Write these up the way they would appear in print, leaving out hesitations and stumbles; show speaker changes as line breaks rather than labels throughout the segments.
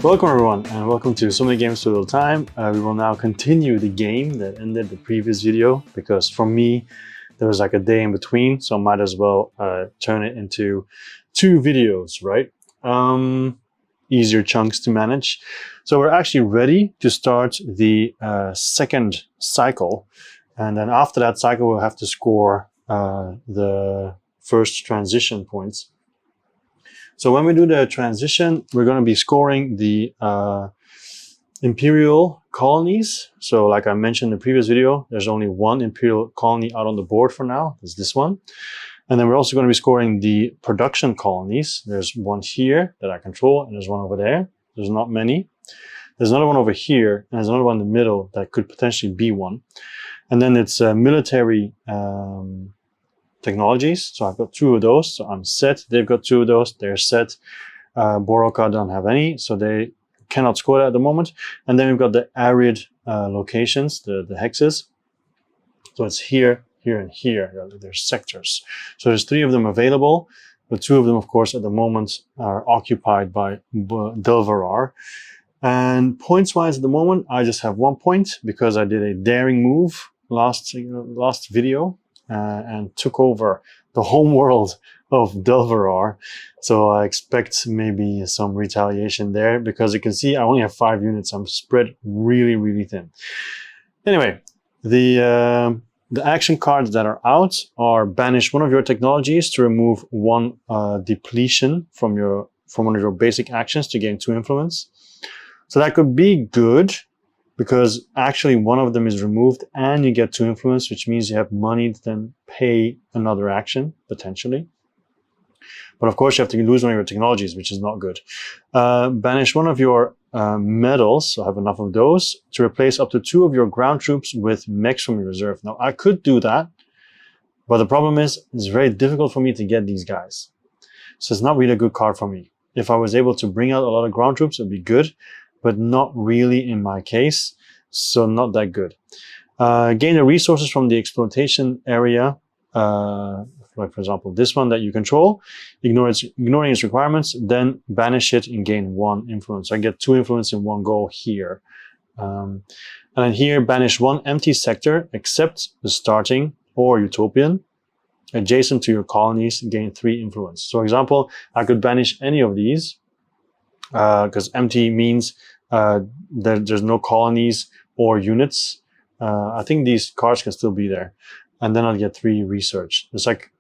Welcome everyone, and welcome to So Many Games to Little Time. We will now continue the game that ended the previous video, because for me there was like a day in between, so I might as well turn it into two videos, right? Easier chunks to manage. So we're actually ready to start the second cycle, and then after that cycle we'll have to score the first transition points. So when we do the transition, we're going to be scoring the imperial colonies. So like I mentioned in the previous video, there's only one imperial colony out on the board for now. It's this one. And then we're also going to be scoring the production colonies. There's one here that I control, and there's one over there. There's not many. There's another one over here, and there's another one in the middle that could potentially be one. And then it's military technologies. So I've got two of those. So I'm set. They've got two of those. They're set. Boroka don't have any, so they cannot score that at the moment. And then we've got the arid locations, the hexes. So it's here, here, and here. There's sectors. So there's three of them available, but two of them, of course, at the moment are occupied by Delverar. And points-wise, at the moment, I just have 1 point because I did a daring move last video. And took over the home world of Delverar. So I expect maybe some retaliation there, because you can see I only have 5 units. I'm spread really, really thin. Anyway, the action cards that are out are banish one of your technologies to remove one depletion from one of your basic actions to gain 2 influence. So that could be good, because actually one of them is removed and you get 2 influence, which means you have money to then pay another action, potentially. But of course you have to lose one of your technologies, which is not good. Banish one of your medals, so I have enough of those, to replace up to 2 of your ground troops with mechs from your reserve. Now I could do that, but the problem is it's very difficult for me to get these guys. So it's not really a good card for me. If I was able to bring out a lot of ground troops, it would be good, but not really in my case, so not that good. Gain the resources from the exploitation area, like for example this one that you control, ignoring its requirements, then banish it and gain 1 influence. So I get 2 influence in one go here. And then here, banish 1 empty sector except the starting or utopian adjacent to your colonies, gain 3 influence. So for example, I could banish any of these, because empty means there's no colonies or units. I think these cards can still be there. And then I'll get 3 research. It's like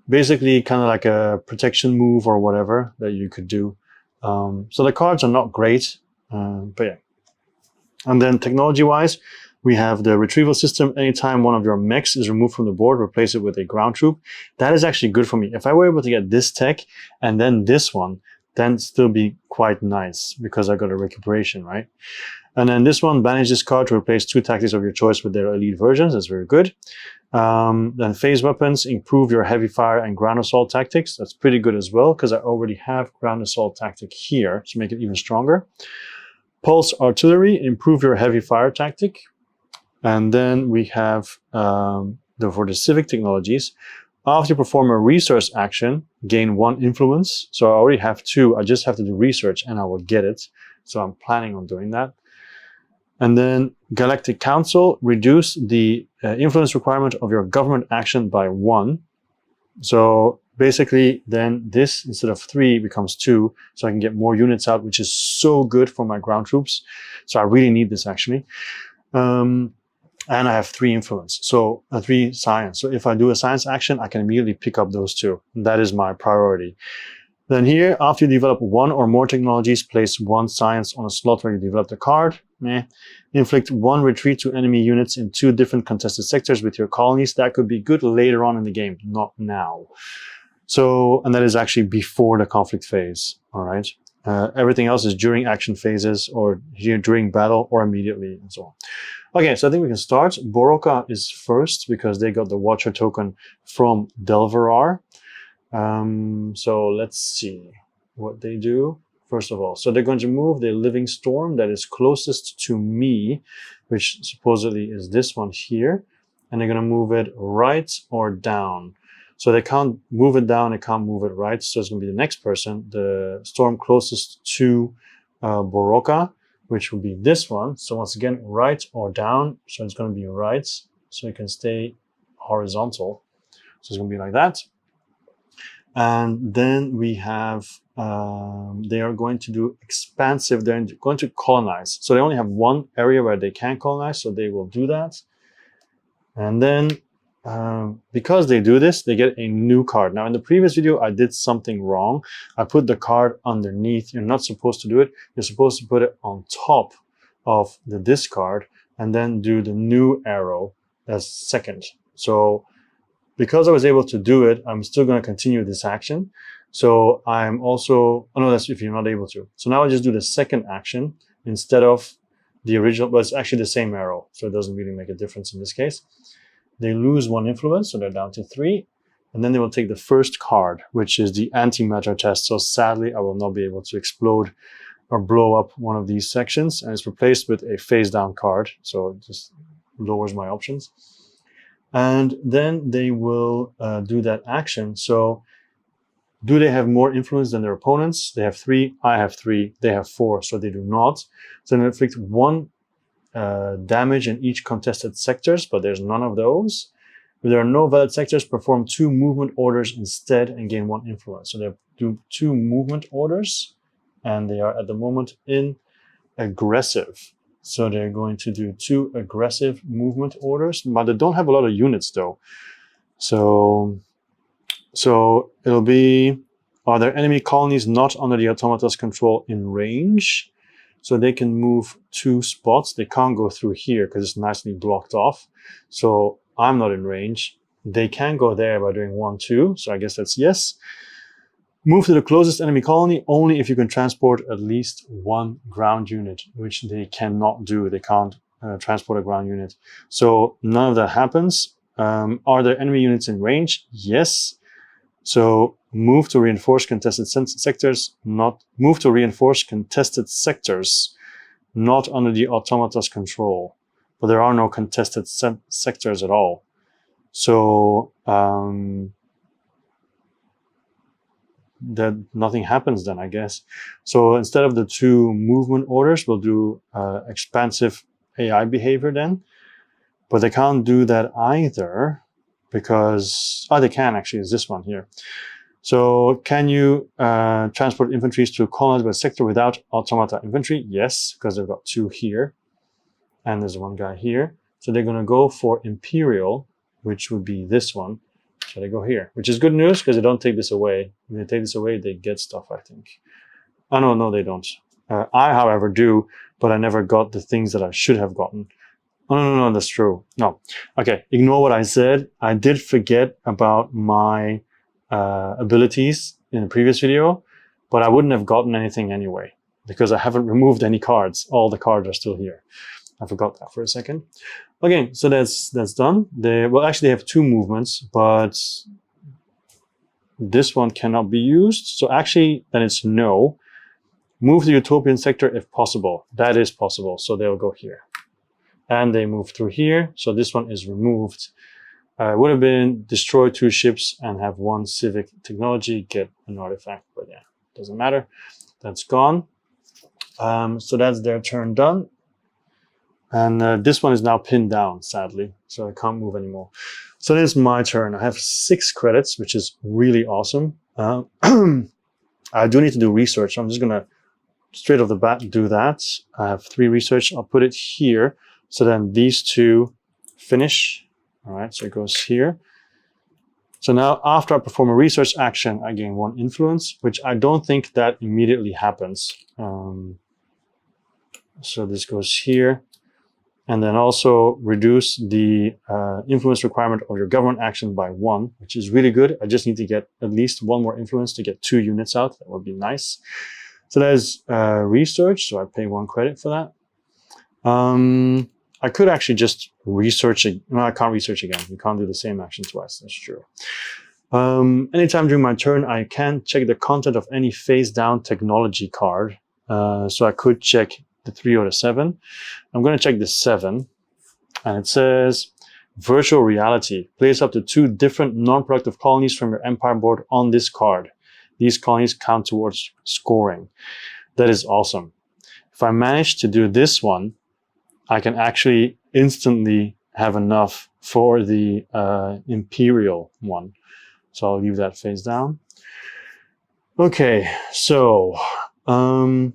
basically kind of like a protection move or whatever that you could do. So the cards are not great, but yeah. And then technology-wise, we have the retrieval system. Anytime one of your mechs is removed from the board, replace it with a ground troop. That is actually good for me. If I were able to get this tech and then this one, then still be quite nice, because I got a recuperation, right? And then this one, banish this card to replace 2 tactics of your choice with their elite versions. That's very good. Then phase weapons, improve your heavy fire and ground assault tactics. That's pretty good as well, because I already have ground assault tactic here to make it even stronger. Pulse artillery, improve your heavy fire tactic. And then we have for the civic technologies, after you perform a research action, gain 1 influence. So I already have 2. I just have to do research and I will get it. So I'm planning on doing that. And then Galactic Council, reduce the influence requirement of your government action by 1. So basically then this, instead of 3, becomes 2. So I can get more units out, which is so good for my ground troops. So I really need this actually. And I have 3 influence, so 3 science. So if I do a science action, I can immediately pick up those 2. That is my priority. Then here, after you develop 1 or more technologies, place 1 science on a slot where you develop the card. Inflict 1 retreat to enemy units in 2 different contested sectors with your colonies. That could be good later on in the game, not now. So, and that is actually before the conflict phase, all right? Everything else is during action phases, or here during battle, or immediately, and so on. Okay, so I think we can start. Boroka is first because they got the Watcher token from Delverar. So let's see what they do. First of all, so they're going to move the Living Storm that is closest to me, which supposedly is this one here. And they're going to move it right or down. So they can't move it down, they can't move it right. So it's going to be the next person, the storm closest to Boroka, which will be this one. So once again, right or down. So it's going to be right. So it can stay horizontal. So it's going to be like that. And then we have, they are going to do expansive. They're going to colonize. So they only have one area where they can colonize. So they will do that. And then because they do this, they get a new card. Now in the previous video, I did something wrong. I put the card underneath. You're not supposed to do it. You're supposed to put it on top of the discard and then do the new arrow as second. So because I was able to do it, I'm still going to continue this action. So I'm also, oh no, that's if you're not able to. So now I just do the second action instead of the original, but it's actually the same arrow. So it doesn't really make a difference in this case. They lose 1 influence, so they're down to 3. And then they will take the first card, which is the antimatter test. So sadly, I will not be able to explode or blow up one of these sections. And it's replaced with a face down card. So it just lowers my options. And then they will do that action. So do they have more influence than their opponents? They have 3, I have 3, they have 4, so they do not. So they inflict 1 damage in each contested sectors, but there's none of those. If there are no valid sectors, perform 2 movement orders instead and gain 1 influence. So they do 2 movement orders, and they are at the moment in aggressive. So they're going to do 2 aggressive movement orders, but they don't have a lot of units though. So it'll be, are there enemy colonies not under the automata's control in range? So they can move 2 spots. They can't go through here because it's nicely blocked off. So I'm not in range. They can go there by doing 1, 2. So I guess that's yes. Move to the closest enemy colony only if you can transport at least 1 ground unit, which they cannot do. They can't transport a ground unit. So none of that happens. Are there enemy units in range? Yes. So move to reinforce contested sectors, not move to reinforce contested sectors, not under the automata's control. But there are no contested sectors at all. So that nothing happens then, I guess. So instead of the 2 movement orders, we'll do expansive AI behavior then. But they can't do that either because, oh, they can actually, it's this one here. So can you transport infantry to colonize by sector without automata infantry? Yes, because they've got 2 here. And there's 1 guy here. So they're going to go for Imperial, which would be this one. So they go here, which is good news because they don't take this away. When they take this away, they get stuff, I think. Oh, no, they don't. I, however, do, but I never got the things that I should have gotten. Oh, no, that's true. No. Okay, ignore what I said. I did forget about my abilities in the previous video, but I wouldn't have gotten anything anyway because I haven't removed any cards. All the cards are still here. I forgot that for a second. Okay, so that's done. Well, actually, they have 2 movements, but this one cannot be used. So actually, then it's no. Move the utopian sector if possible. That is possible. So they'll go here. And they move through here. So this one is removed. It would have been destroy 2 ships and have 1 civic technology, get an artifact. But yeah, doesn't matter. That's gone. So that's their turn done. And this one is now pinned down, sadly, so I can't move anymore. So then it's my turn. I have 6 credits, which is really awesome. I do need to do research. I'm just going to straight off the bat do that. I have 3 research. I'll put it here. So then these 2 finish. All right, so it goes here. So now after I perform a research action, I gain 1 influence, which I don't think that immediately happens. So this goes here. And then also reduce the influence requirement of your government action by 1, which is really good. I just need to get at least 1 more influence to get 2 units out. That would be nice. So there's research. So I pay 1 credit for that. I could actually just research. No, I can't research again. You can't do the same action twice. That's true. Anytime during my turn, I can check the content of any face down technology card. So I could check the 3 or the 7. I'm going to check the 7. And it says, virtual reality. Place up to 2 different non-productive colonies from your empire board on this card. These colonies count towards scoring. That is awesome. if I manage to do this one, I can actually instantly have enough for the Imperial one. So I'll leave that face down. Okay, so do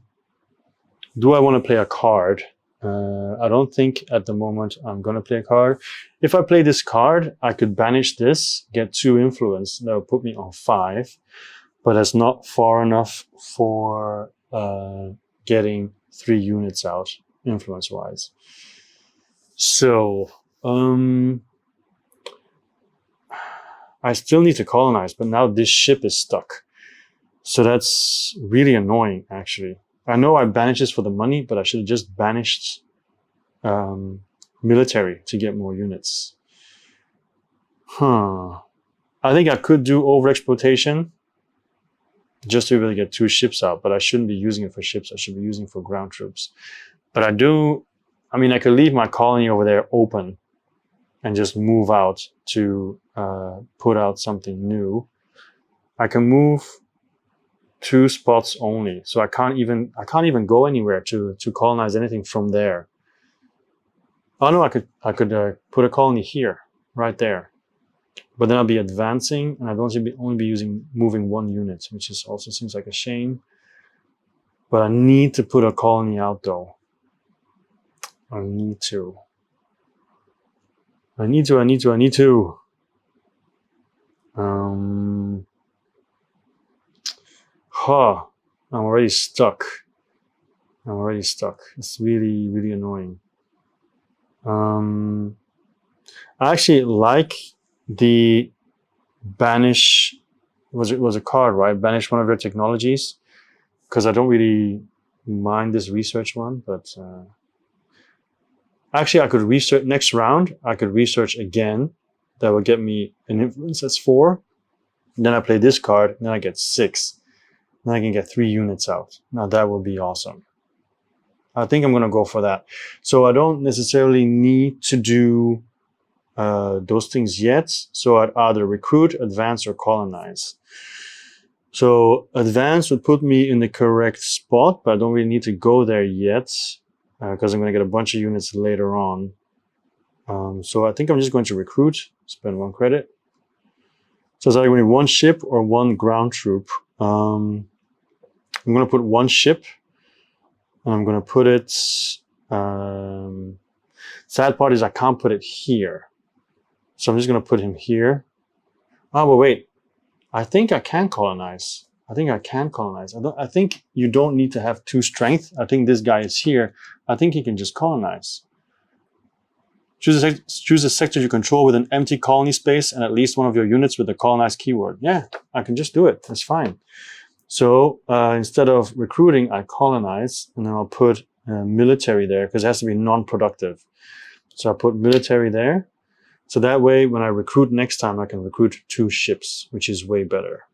I want to play a card? I don't think at the moment I'm going to play a card. If I play this card, I could banish this, get 2 influence. That would put me on 5. But that's not far enough for getting 3 units out, influence-wise. So, I still need to colonize, but now this ship is stuck. So that's really annoying, actually. I know I banished this for the money, but I should have just banished military to get more units. I think I could do overexploitation just to be able to get 2 ships out, but I shouldn't be using it for ships. I should be using it for ground troops. But I could leave my colony over there open and just move out to put out something new. I can move 2 spots only, so I can't even go anywhere to colonize anything from there. Oh no, I could put a colony here, right there, but then I'll be advancing, and I'd only be moving 1 unit, which is also seems like a shame. But I need to put a colony out though. I need to. I'm already stuck. It's really, really annoying. I actually like the banish, was a card, right? Banish one of your technologies, because I don't really mind this research one, but actually I could research next round. I could research again. That would get me an influence that's 4. And then I play this card, and then I get 6. Then I can get 3 units out. Now that would be awesome. I think I'm going to go for that. So I don't necessarily need to do those things yet. So I'd either recruit, advance, or colonize. So advance would put me in the correct spot, but I don't really need to go there yet because I'm going to get a bunch of units later on. So I think I'm just going to recruit, spend 1 credit. So it's either going to be 1 ship or 1 ground troop. I'm going to put 1 ship, and I'm going to put it. Sad part is I can't put it here, so I'm just going to put him here. Oh, but wait, I think I can colonize. I think you don't need to have 2 strength. I think this guy is here. I think he can just colonize. Choose a sector you control with an empty colony space and at least one of your units with the colonize keyword. Yeah, I can just do it. That's fine. So instead of recruiting, I colonize, and then I'll put military there because it has to be non-productive. So I'll put military there. So that way, when I recruit next time, I can recruit 2 ships, which is way better.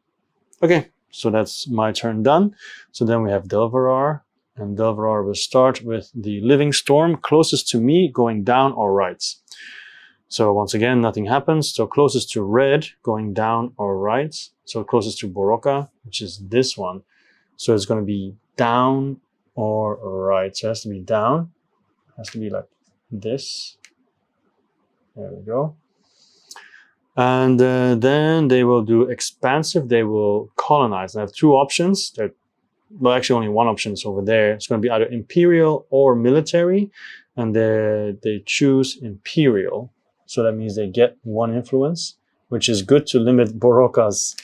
Okay, so that's my turn done. So then we have Delverar. And Delverar will start with the Living Storm closest to me going down or right. So once again, nothing happens. So closest to red going down or right. So closest to Boroka, which is this one. So it's going to be down or right. So it has to be down. It has to be like this. There we go. And then they will do expansive. They will colonize. And I have 2 options. Well, actually only 1 option is over there. It's going to be either Imperial or military, and they choose Imperial. So that means they get 1 influence, which is good to limit Boroka's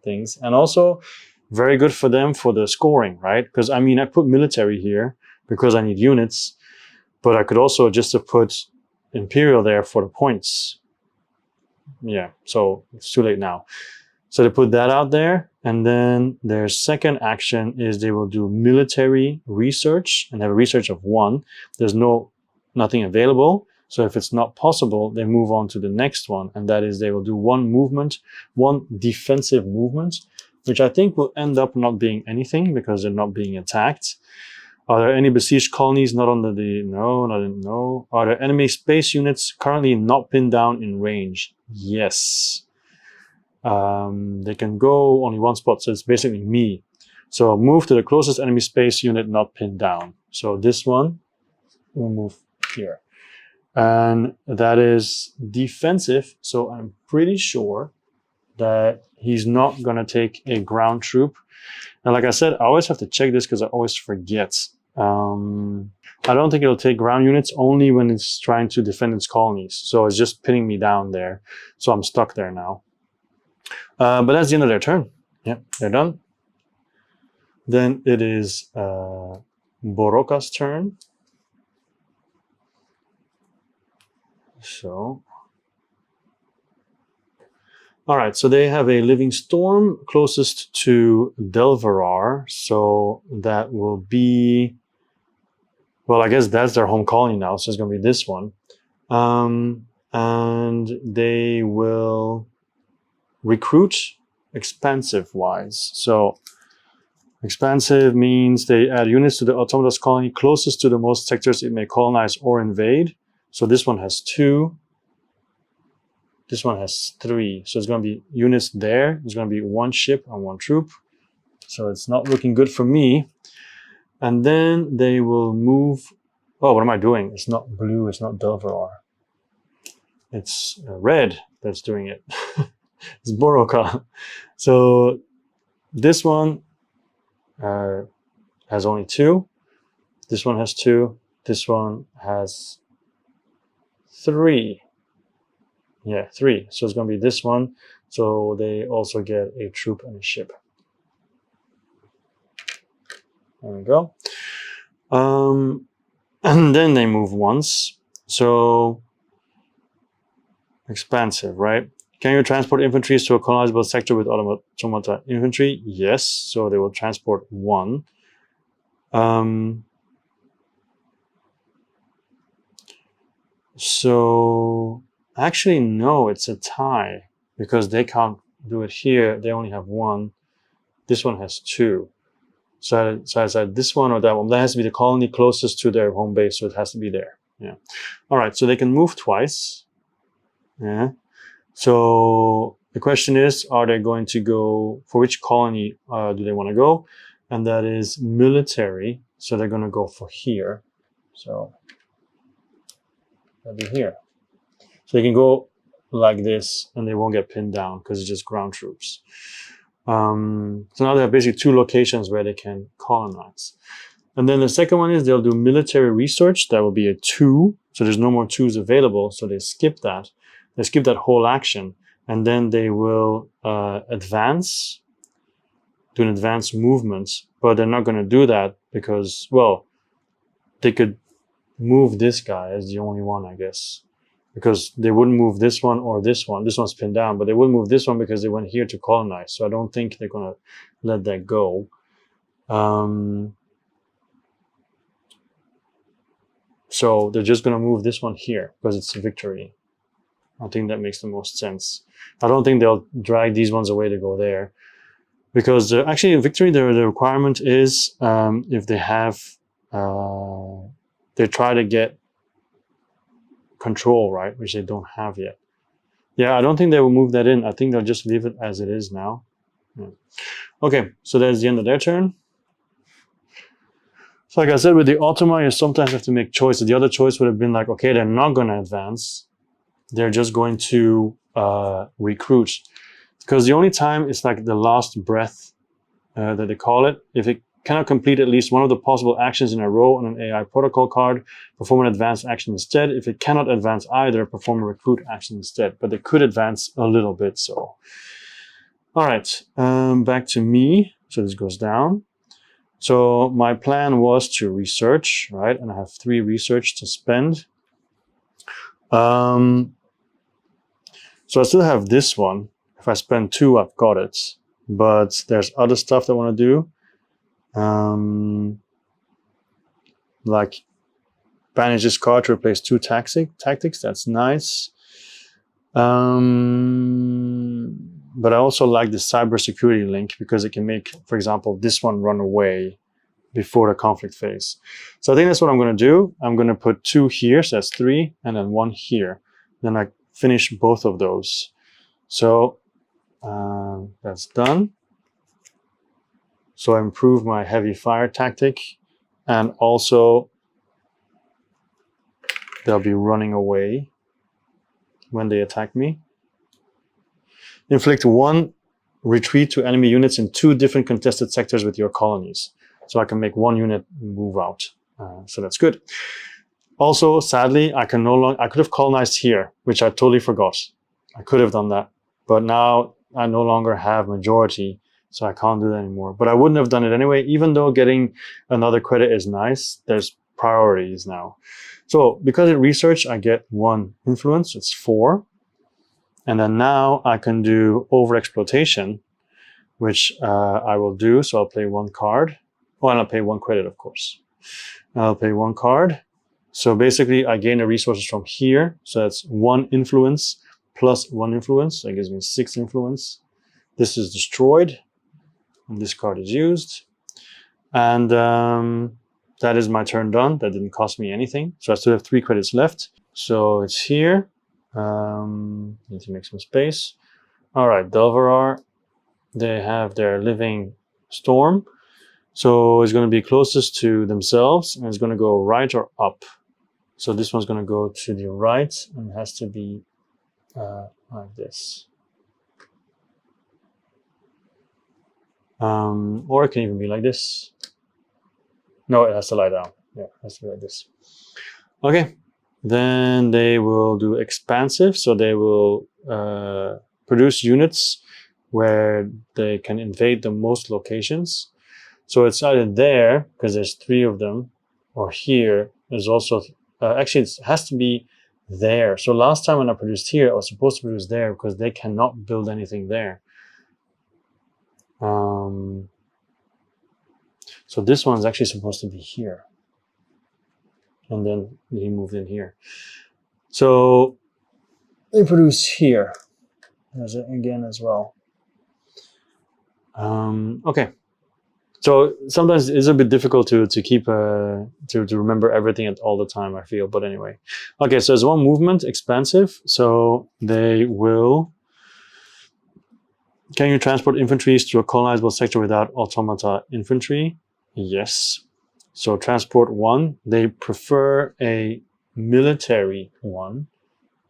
things, and also very good for them for the scoring, right? Because I mean, I put military here because I need units, but I could also just have put Imperial there for the points. Yeah, so it's too late now. So they put that out there, and then their second action is they will do military research and have a research of 1. There's nothing available. So if it's not possible, they move on to the next one, and that is they will do 1 movement, 1 defensive movement, which I think will end up not being anything because they're not being attacked. Are there any besieged colonies not under the... No. Are there enemy space units currently not pinned down in range? Yes. They can go only 1 spot, so it's basically me. So move to the closest enemy space unit not pinned down. So this one will move here. And that is defensive. So I'm pretty sure that he's not going to take a ground troop. And like I said, I always have to check this because I always forget. I don't think it'll take ground units, only when it's trying to defend its colonies. So it's just pinning me down there. So I'm stuck there now. But that's the end of their turn. Yeah, they're done. Then it is Boroka's turn. So, all right, so they have a living storm closest to Delverar. So that will be, well, I guess that's their home colony now. So it's going to be this one. And they will recruit expansive wise. So expansive means they add units to the Automa's colony closest to the most sectors it may colonize or invade. So this one has 2. This one has 3. So it's going to be units there. There's going to be 1 ship and 1 troop. So it's not looking good for me. And then they will move. Oh, what am I doing? It's not blue. It's not Delverar. It's red that's doing it. It's Boroka. So this one has only 2. This one has 2. This one has 3. Yeah, 3. So it's going to be this one. So they also get a troop and a ship. There we go. And then they move once. So expansive, right? Can you transport infantry to a colonizable sector with automata infantry? Yes. So they will transport 1. So actually, no, it's a tie because they can't do it here. They only have 1. This one has 2. So I said this one or that one. That has to be the colony closest to their home base, so it has to be there. Yeah. All right. So they can move twice. Yeah. So the question is, are they going to go for which colony do they want to go? And that is military. So they're going to go for here. So that'll be here. So they can go like this and they won't get pinned down because it's just ground troops. So now they have basically 2 locations where they can colonize. And then the second one is they'll do military research. That will be a 2. So there's no more 2s available. So they skip that. They skip that whole action. And then they will advance, do an advanced movement. But they're not going to do that because, well, they could move this guy as the only one, I guess. Because they wouldn't move this one or this one. This one's pinned down, but they wouldn't move this one because they went here to colonize. So I don't think they're going to let that go. So they're just going to move this one here because it's a victory. I think that makes the most sense. I don't think they'll drag these ones away to go there. Because actually in victory, the requirement is if they have, they try to get control, right, which they don't have yet. Yeah, I don't think they will move that in. I think they'll just leave it as it is now. Yeah. Okay, so that's the end of their turn. So like I said, with the Automa, you sometimes have to make choices. The other choice would have been like, okay, they're not going to advance. They're just going to recruit. Because the only time it's like the last breath that they call it, if it cannot complete at least one of the possible actions in a row on an AI protocol card, perform an advanced action instead. If it cannot advance either, perform a recruit action instead. But they could advance a little bit, so. All right, back to me. So this goes down. So my plan was to research, right? And I have 3 research to spend. So I still have this one. If I spend 2, I've got it. But there's other stuff that I want to do. Like banish this card to replace 2 tactics. That's nice. But I also like the cybersecurity link because it can make, for example, this one run away before the conflict phase. So I think that's what I'm going to do. I'm going to put 2 here, so that's 3, and then 1 here. Then I finish both of those. So that's done. So I improve my heavy fire tactic, and also they'll be running away when they attack me. Inflict 1 retreat to enemy units in 2 different contested sectors with your colonies. So I can make 1 unit move out. So that's good. Also, sadly, I could have colonized here, which I totally forgot. I could have done that, but now I no longer have majority, so I can't do that anymore. But I wouldn't have done it anyway, even though getting another credit is nice. There's priorities now. So because in research, I get 1 influence, it's 4. And then now I can do overexploitation, which I will do. So I'll play 1 card. Oh, and I'll pay 1 credit, of course. I'll pay 1 card. So basically, I gain the resources from here. So that's 1 influence plus 1 influence. That gives me 6 influence. This is destroyed, and this card is used. And that is my turn done. That didn't cost me anything. So I still have 3 credits left. So it's here. Need to make some space. All right, Delverar. They have their living storm. So it's going to be closest to themselves, and it's going to go right or up. So this one's going to go to the right, and it has to be like this. Or it can even be like this. No, it has to lie down. Yeah, it has to be like this. Okay, then they will do expansive. So they will produce units where they can invade the most locations. So it's either there, because there's 3 of them, or here. There's also, actually it has to be there. So last time when I produced here, I was supposed to produce there because they cannot build anything there. So this one's actually supposed to be here. And then he moved in here. So they produce here again as well. Okay. So sometimes it's a bit difficult to keep to remember everything at all the time, I feel. But anyway, okay. So there's 1 movement, expansive. So they will. Can you transport infantry to a colonizable sector without automata infantry? Yes. So transport 1. They prefer a military one.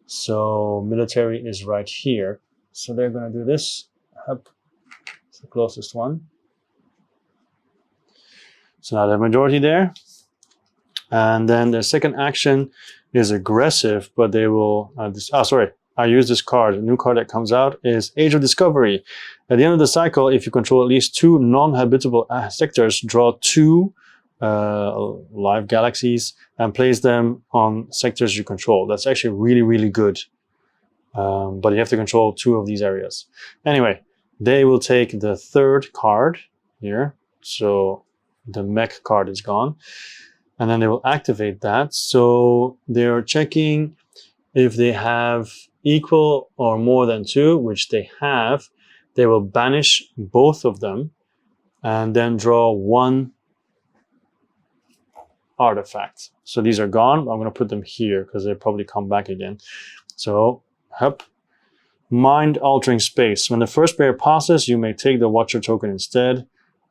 So military is right here. So they're going to do this. Up. It's the closest one. So now they have majority there. And then the second action is aggressive, but they will, I use this card. A new card that comes out is Age of Discovery. At the end of the cycle, if you control at least 2 non-habitable sectors, draw 2 live galaxies and place them on sectors you control. That's actually really, really good. But you have to control 2 of these areas. Anyway, they will take the 3rd card here. So the mech card is gone. And then they will activate that. So they're checking if they have equal or more than 2, which they have. They will banish both of them and then draw 1 artifact. So these are gone. I'm going to put them here because they probably come back again. So, hup. Mind altering space. When the first player passes, you may take the Watcher token instead.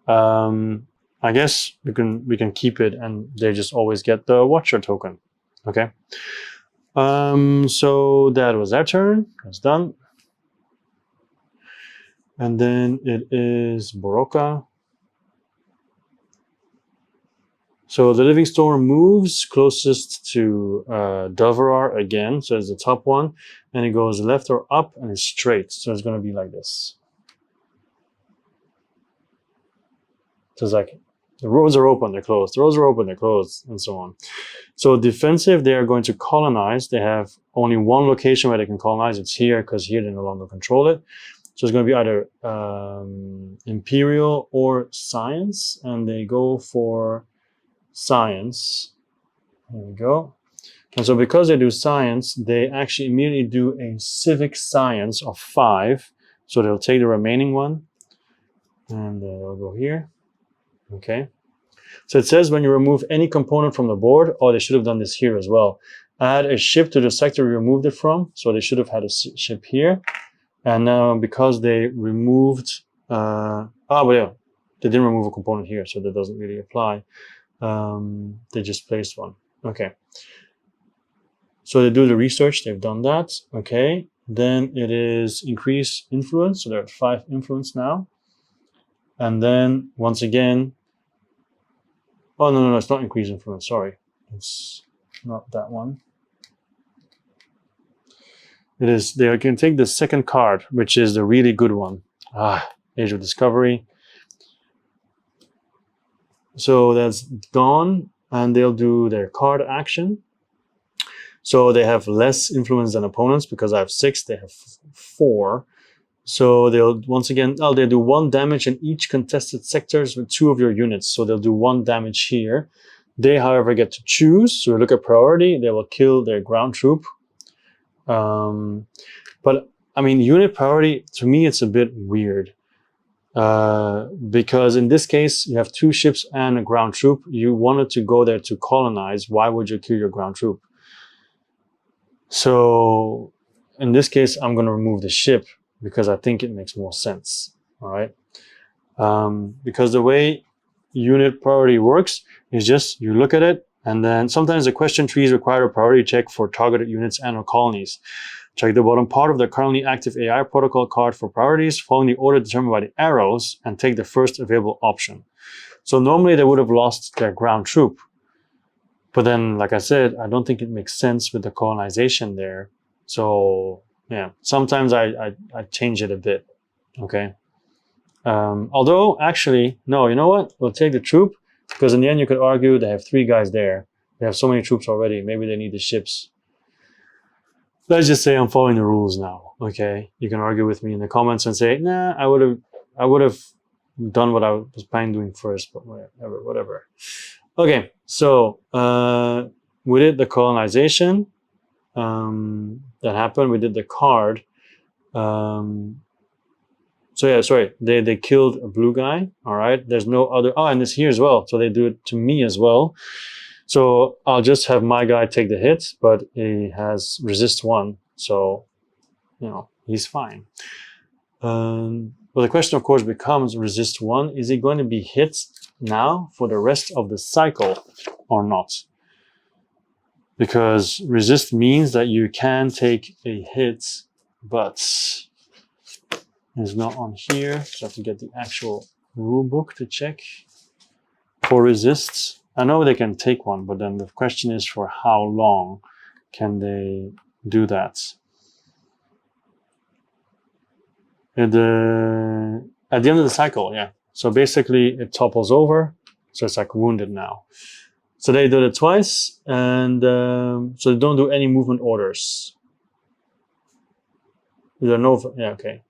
I guess we can keep it, and they just always get the Watcher token. Okay. So that was their turn. That's done. And then it is Boroka. So the Living Storm moves closest to Delverar again. So it's the top one. And it goes left or up and it's straight. So it's going to be like this. So it's like the roads are open, they're closed. The roads are open, they're closed, and so on. So defensive, they are going to colonize. They have only 1 location where they can colonize. It's here because here they no longer control it. So it's going to be either Imperial or Science. And they go for Science. Here we go. And so because they do Science, they actually immediately do a Civic Science of 5. So they'll take the remaining one. And they'll go here. Okay. So it says when you remove any component from the board, or they should have done this here as well. Add a ship to the sector you removed it from. So they should have had a ship here. And now because they removed, but yeah, they didn't remove a component here, so that doesn't really apply. They just placed one. Okay. So they do the research, they've done that. Okay. Then it is increase influence. So there are 5 influence now. And then once again, oh, no, it's not increase influence. Sorry. It's not that one. It is, they can take the second card, which is the really good one. Age of Discovery. So that's gone, and they'll do their card action. So they have less influence than opponents because I have 6, they have 4. So they'll once again, they'll do 1 damage in each contested sectors with 2 of your units. So they'll do 1 damage here. They, however, get to choose. So look at priority. They will kill their ground troop. But I mean, unit priority, to me, it's a bit weird. Because in this case, you have 2 ships and a ground troop. You wanted to go there to colonize. Why would you kill your ground troop? So in this case, I'm going to remove the ship because I think it makes more sense. All right. Because the way unit priority works is just you look at it, and then sometimes the question trees require a priority check for targeted units and or colonies. Check the bottom part of the currently active AI protocol card for priorities, following the order determined by the arrows, and take the first available option. So normally they would have lost their ground troop. But then, like I said, I don't think it makes sense with the colonization there. So yeah, sometimes I change it a bit, okay? Although, actually, no, you know what? We'll take the troop, because in the end you could argue they have 3 guys there. They have so many troops already. Maybe they need the ships. Let's just say I'm following the rules now, okay? You can argue with me in the comments and say, nah, I would have done what I was planning doing first, but whatever. Okay, so we did the colonization. That happened. We did the card. So yeah, sorry, they killed a blue guy. All right, there's no other. Oh, and it's here as well. So they do it to me as well. So I'll just have my guy take the hit, but he has resist 1, so you know he's fine. But the question, of course, becomes resist 1. Is he going to be hit now for the rest of the cycle or not? Because resist means that you can take a hit, but it's not on here. So I have to get the actual rule book to check for resists. I know they can take one, but then the question is for how long can they do that? At the end of the cycle, yeah. So basically it topples over, so it's like wounded now. So they did it twice, and so they don't do any movement orders. There are no, yeah, okay.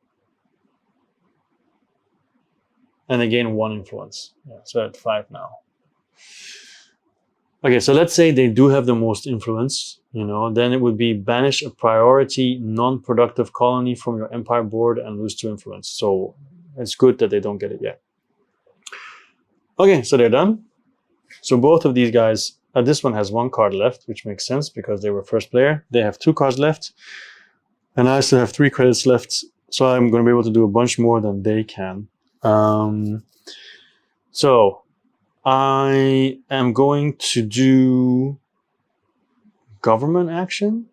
And they gain 1 influence. Yeah, so at 5 now. Okay, so let's say they do have the most influence, you know, then it would be banish a priority non-productive colony from your empire board and lose 2 influence. So it's good that they don't get it yet. Okay, so they're done. So both of these guys, this one has 1 card left, which makes sense because they were first player. They have 2 cards left, and I still have 3 credits left. So I'm going to be able to do a bunch more than they can. So I am going to do government action.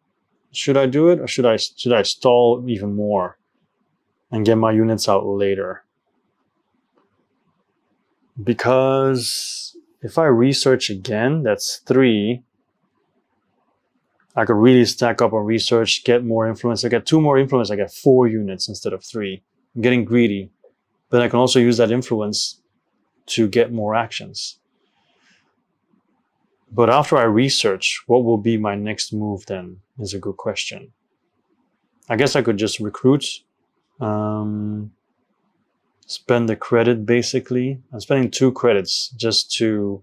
Should I do it, or should I stall even more and get my units out later? Because if I research again, that's 3. I could really stack up on research, get more influence. I get 2 more influence. I get 4 units instead of 3. I'm getting greedy. But I can also use that influence to get more actions. But after I research, what will be my next move then is a good question. I guess I could just recruit, spend the credit basically. I'm spending 2 credits just to,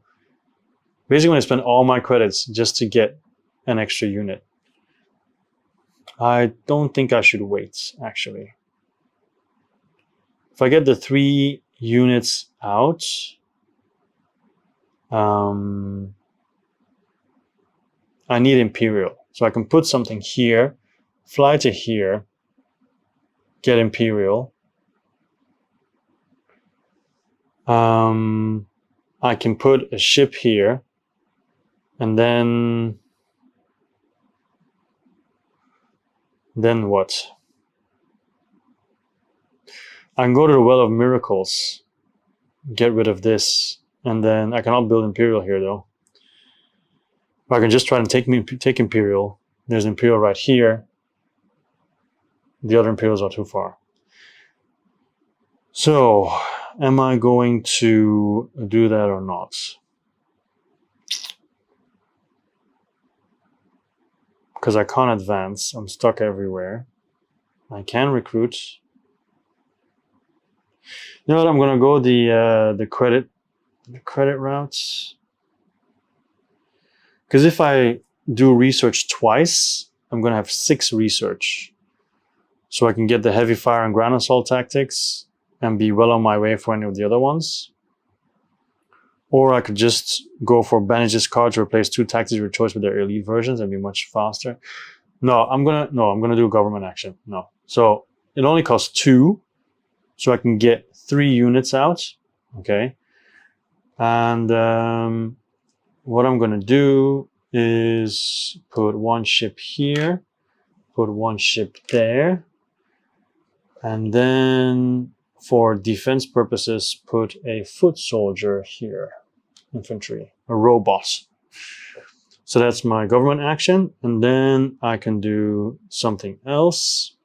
basically I spend all my credits just to get an extra unit. I don't think I should wait, actually. If I get the 3 units out, I need Imperial. So I can put something here, fly to here, get Imperial. I can put a ship here, and then what? I can go to the Well of Miracles, get rid of this, and then I cannot build Imperial here though. But I can just try to take Imperial. There's Imperial right here. The other Imperials are too far. So, am I going to do that or not? Because I can't advance. I'm stuck everywhere. I can recruit. You know what? I'm gonna go the credit routes. Because if I do research twice, I'm gonna have 6 research. So I can get the heavy fire and ground assault tactics and be well on my way for any of the other ones. Or I could just go for banish this card to replace 2 tactics of your choice with their elite versions and be much faster. No, I'm gonna do a government action. No. So it only costs 2. So I can get 3 units out. Okay. And what I'm gonna do is put 1 ship here, put 1 ship there, and then for defense purposes, put a foot soldier here, infantry, a robot. So that's my government action, and then I can do something else.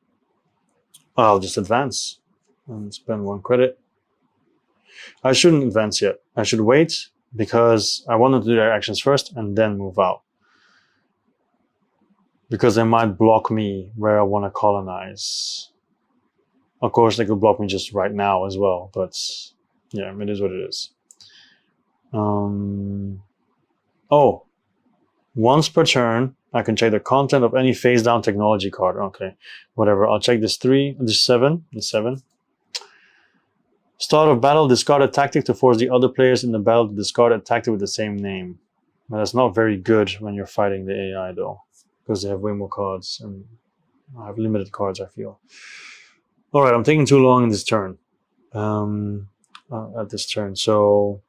I'll just advance and spend 1 credit. I shouldn't advance yet. I should wait because I want to do their actions first and then move out. Because they might block me where I want to colonize. Of course, they could block me just right now as well, but yeah, it is what it is. Oh, once per turn, I can check the content of any face down technology card. Okay, whatever. I'll check this 7. Start of battle, discard a tactic to force the other players in the battle to discard a tactic with the same name. But that's not very good when you're fighting the AI though, because they have way more cards and I have limited cards, I feel. All right, I'm taking too long in this turn. At this turn, so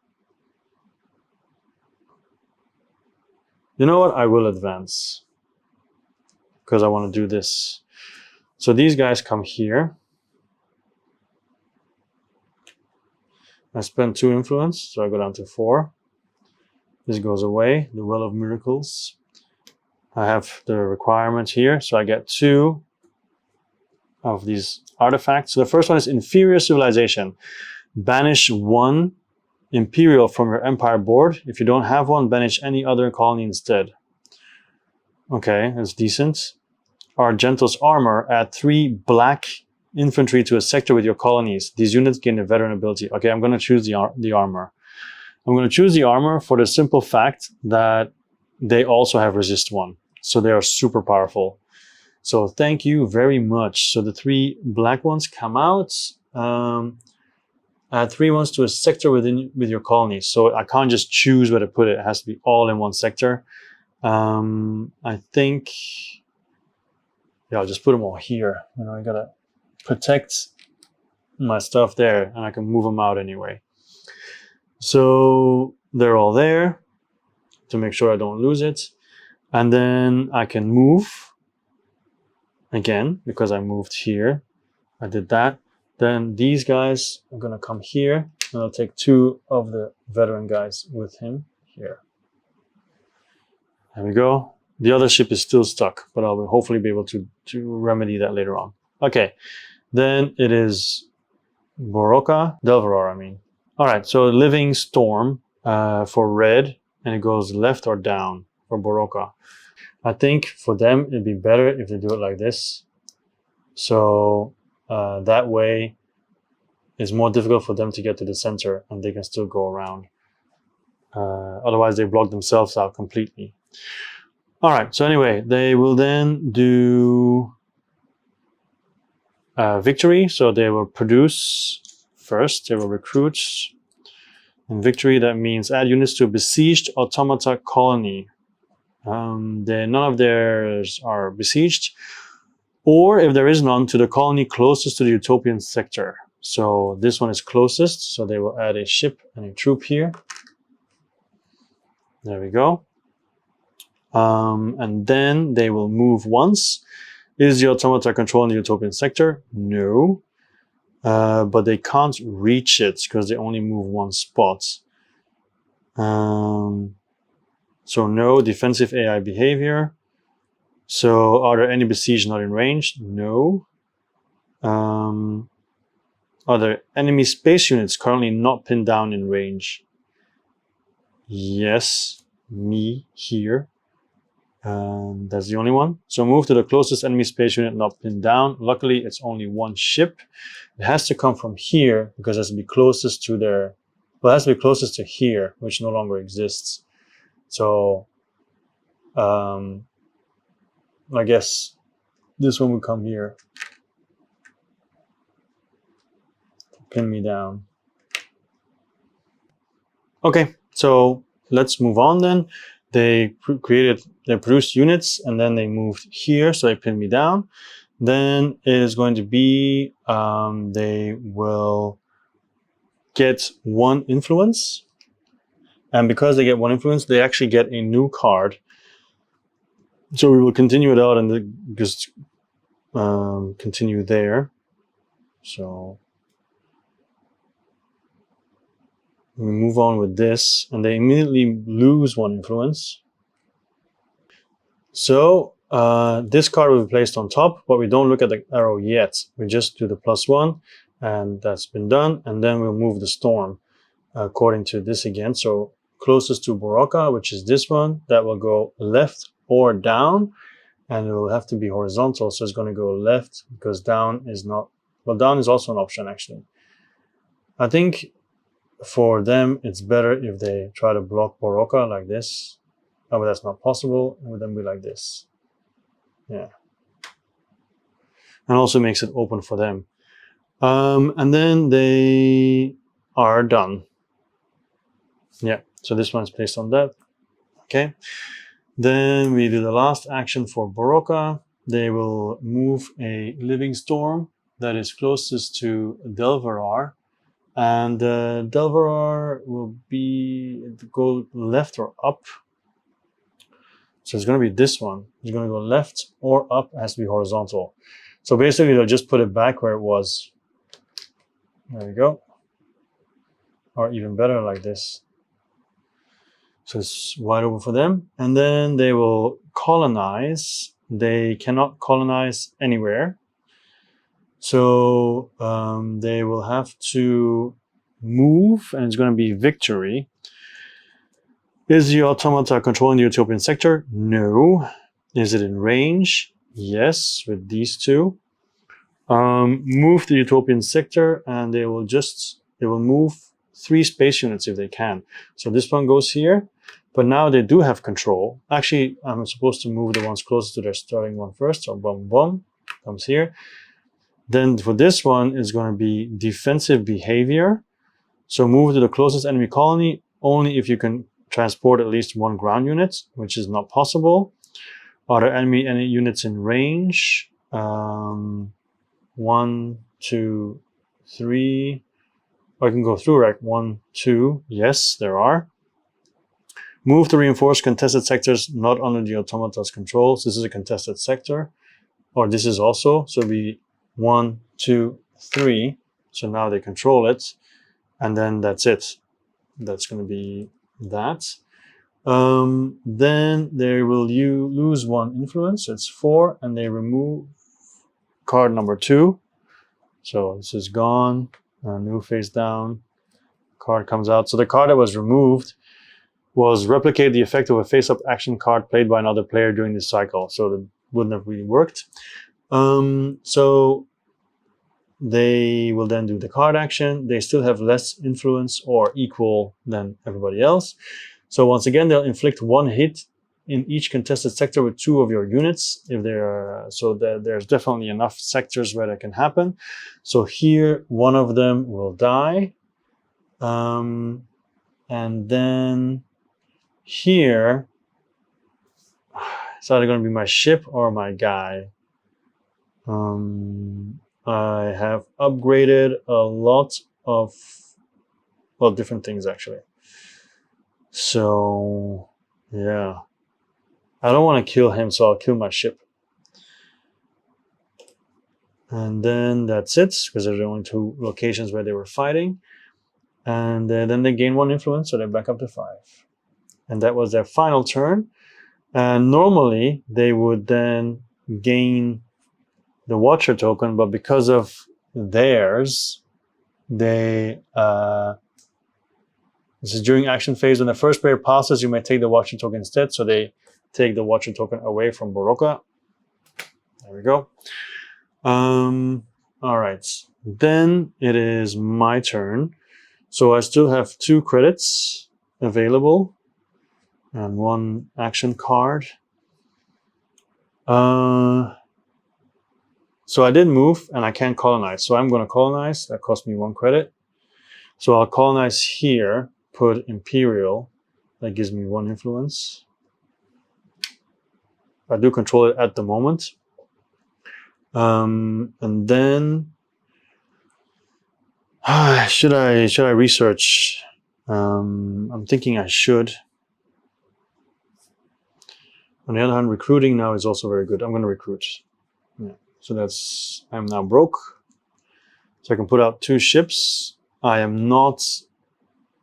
you know what? I will advance because I want to do this. So these guys come here. I spend 2 influence, so I go down to 4. This goes away, the Well of Miracles. I have the requirement here, so I get 2 of these artifacts. So the first one is Inferior Civilization. Banish 1 Imperial from your Empire board. If you don't have one, banish any other colony instead. Okay, that's decent. Argento's Armor, add 3 black infantry to a sector with your colonies. These units gain a veteran ability. Okay, I'm going to choose the armor. I'm going to choose the armor for the simple fact that they also have resist 1. So they are super powerful. So thank you very much. So the 3 black ones come out. Add 3 ones to a sector with your colonies. So I can't just choose where to put it. It has to be all in 1 sector. I think, yeah, I'll just put them all here. You know, I gotta protect my stuff there and I can move them out anyway. So they're all there to make sure I don't lose it. And then I can move again because I moved here. I did that. Then these guys are gonna come here and I'll take 2 of the veteran guys with him here. There we go. The other ship is still stuck, but I will hopefully be able to remedy that later on. Okay, then it is Delvaror, I mean. All right, so Living Storm for red, and it goes left or down for Boroka. I think for them, it'd be better if they do it like this. So that way, it's more difficult for them to get to the center, and they can still go around. Otherwise, they block themselves out completely. All right, so anyway, they will then do victory. So they will produce first, they will recruit. And victory, that means add units to a besieged automata colony. None of theirs are besieged. Or if there is none, to the colony closest to the utopian sector. So this one is closest, so they will add a ship and a troop here. There we go. And then they will move once. Is the automata controlling the utopian sector? No. But they can't reach it because they only move one spot. So no defensive AI behavior. So are there any besieged not in range? No. Are there enemy space units currently not pinned down in range? Yes, me here. That's the only one. So move to the closest enemy space unit not pinned down. Luckily, it's only one ship. It has to come from here because it has to be closest to their, well, it has to be closest to here, which no longer exists. So I guess this one would come here. Pin me down. Okay, so let's move on then. They produced units and then they moved here, so they pinned me down. Then it is going to be, they will get one influence. And because they get one influence, they actually get a new card. So we will continue it out and just continue there. So we move on with this, and they immediately lose one influence. So this card will be placed on top, but we don't look at the arrow yet. We just do the +1, and that's been done. And then we'll move the storm according to this again. So closest to Boroka, which is this one, that will go left or down, and it will have to be horizontal. So it's going to go left because down is not, well, down is also an option actually. I think for them, it's better if they try to block Boroka like this. Oh, but that's not possible. It would then be like this. Yeah. And also makes it open for them. And then they are done. Yeah. So this one is placed on that. Okay. Then we do the last action for Boroka. They will move a living storm that is closest to Delverar. And Delverar will go left or up. So it's going to be this one. It's going to go left or up. It has to be horizontal. So basically, they'll just put it back where it was. There we go. Or even better like this. So it's wide open for them. And then they will colonize. They cannot colonize anywhere. So they will have to move, and it's going to be victory. Is the automata controlling the utopian sector? No. Is it in range? Yes, with these two. Move the utopian sector, and they will move 3 space units if they can. So this one goes here, but now they do have control. Actually, I'm supposed to move the ones closest to their starting one first. So boom, boom, comes here. Then for this one, it's going to be defensive behavior. So move to the closest enemy colony only if you can transport at least 1 ground unit, which is not possible. Are there any units in range? 1, 2, 3. I can go through, right? 1, 2. Yes, there are. Move to reinforce contested sectors not under the automata's control. So this is a contested sector. Or this is also. So it'll be 1, 2, 3. So now they control it. And then that's it. That's going to be that. Then they will lose 1 influence. So it's 4. And they remove card number 2. So this is gone. New face down. Card comes out. So the card that was removed was replicate the effect of a face-up action card played by another player during this cycle. So that wouldn't have really worked. So they will then do the card action. They still have less influence or equal than everybody else. So once again, they'll inflict 1 hit in each contested sector with 2 of your units. If there's definitely enough sectors where that can happen. So here, 1 of them will die. And then here, it's either going to be my ship or my guy. I have upgraded a lot of, well, different things actually. So yeah, I don't want to kill him, so I'll kill my ship. And then that's it, because there's only 2 locations where they were fighting. And then they gain 1 influence, so they're back up to 5. And that was their final turn. And normally they would then gain the Watcher token, but because of theirs, they this is during action phase. When the first player passes, you may take the Watcher token instead. So they take the Watcher token away from Boroka. There we go. All right. Then it is my turn. So I still have 2 credits available and 1 action card. So I did move and I can't colonize. So I'm going to colonize. That cost me 1 credit. So I'll colonize here, put Imperial. That gives me 1 influence. I do control it at the moment. And then should I research? I'm thinking I should. On the other hand, recruiting now is also very good. I'm going to recruit. Yeah. So I'm now broke. So I can put out 2 ships. I am not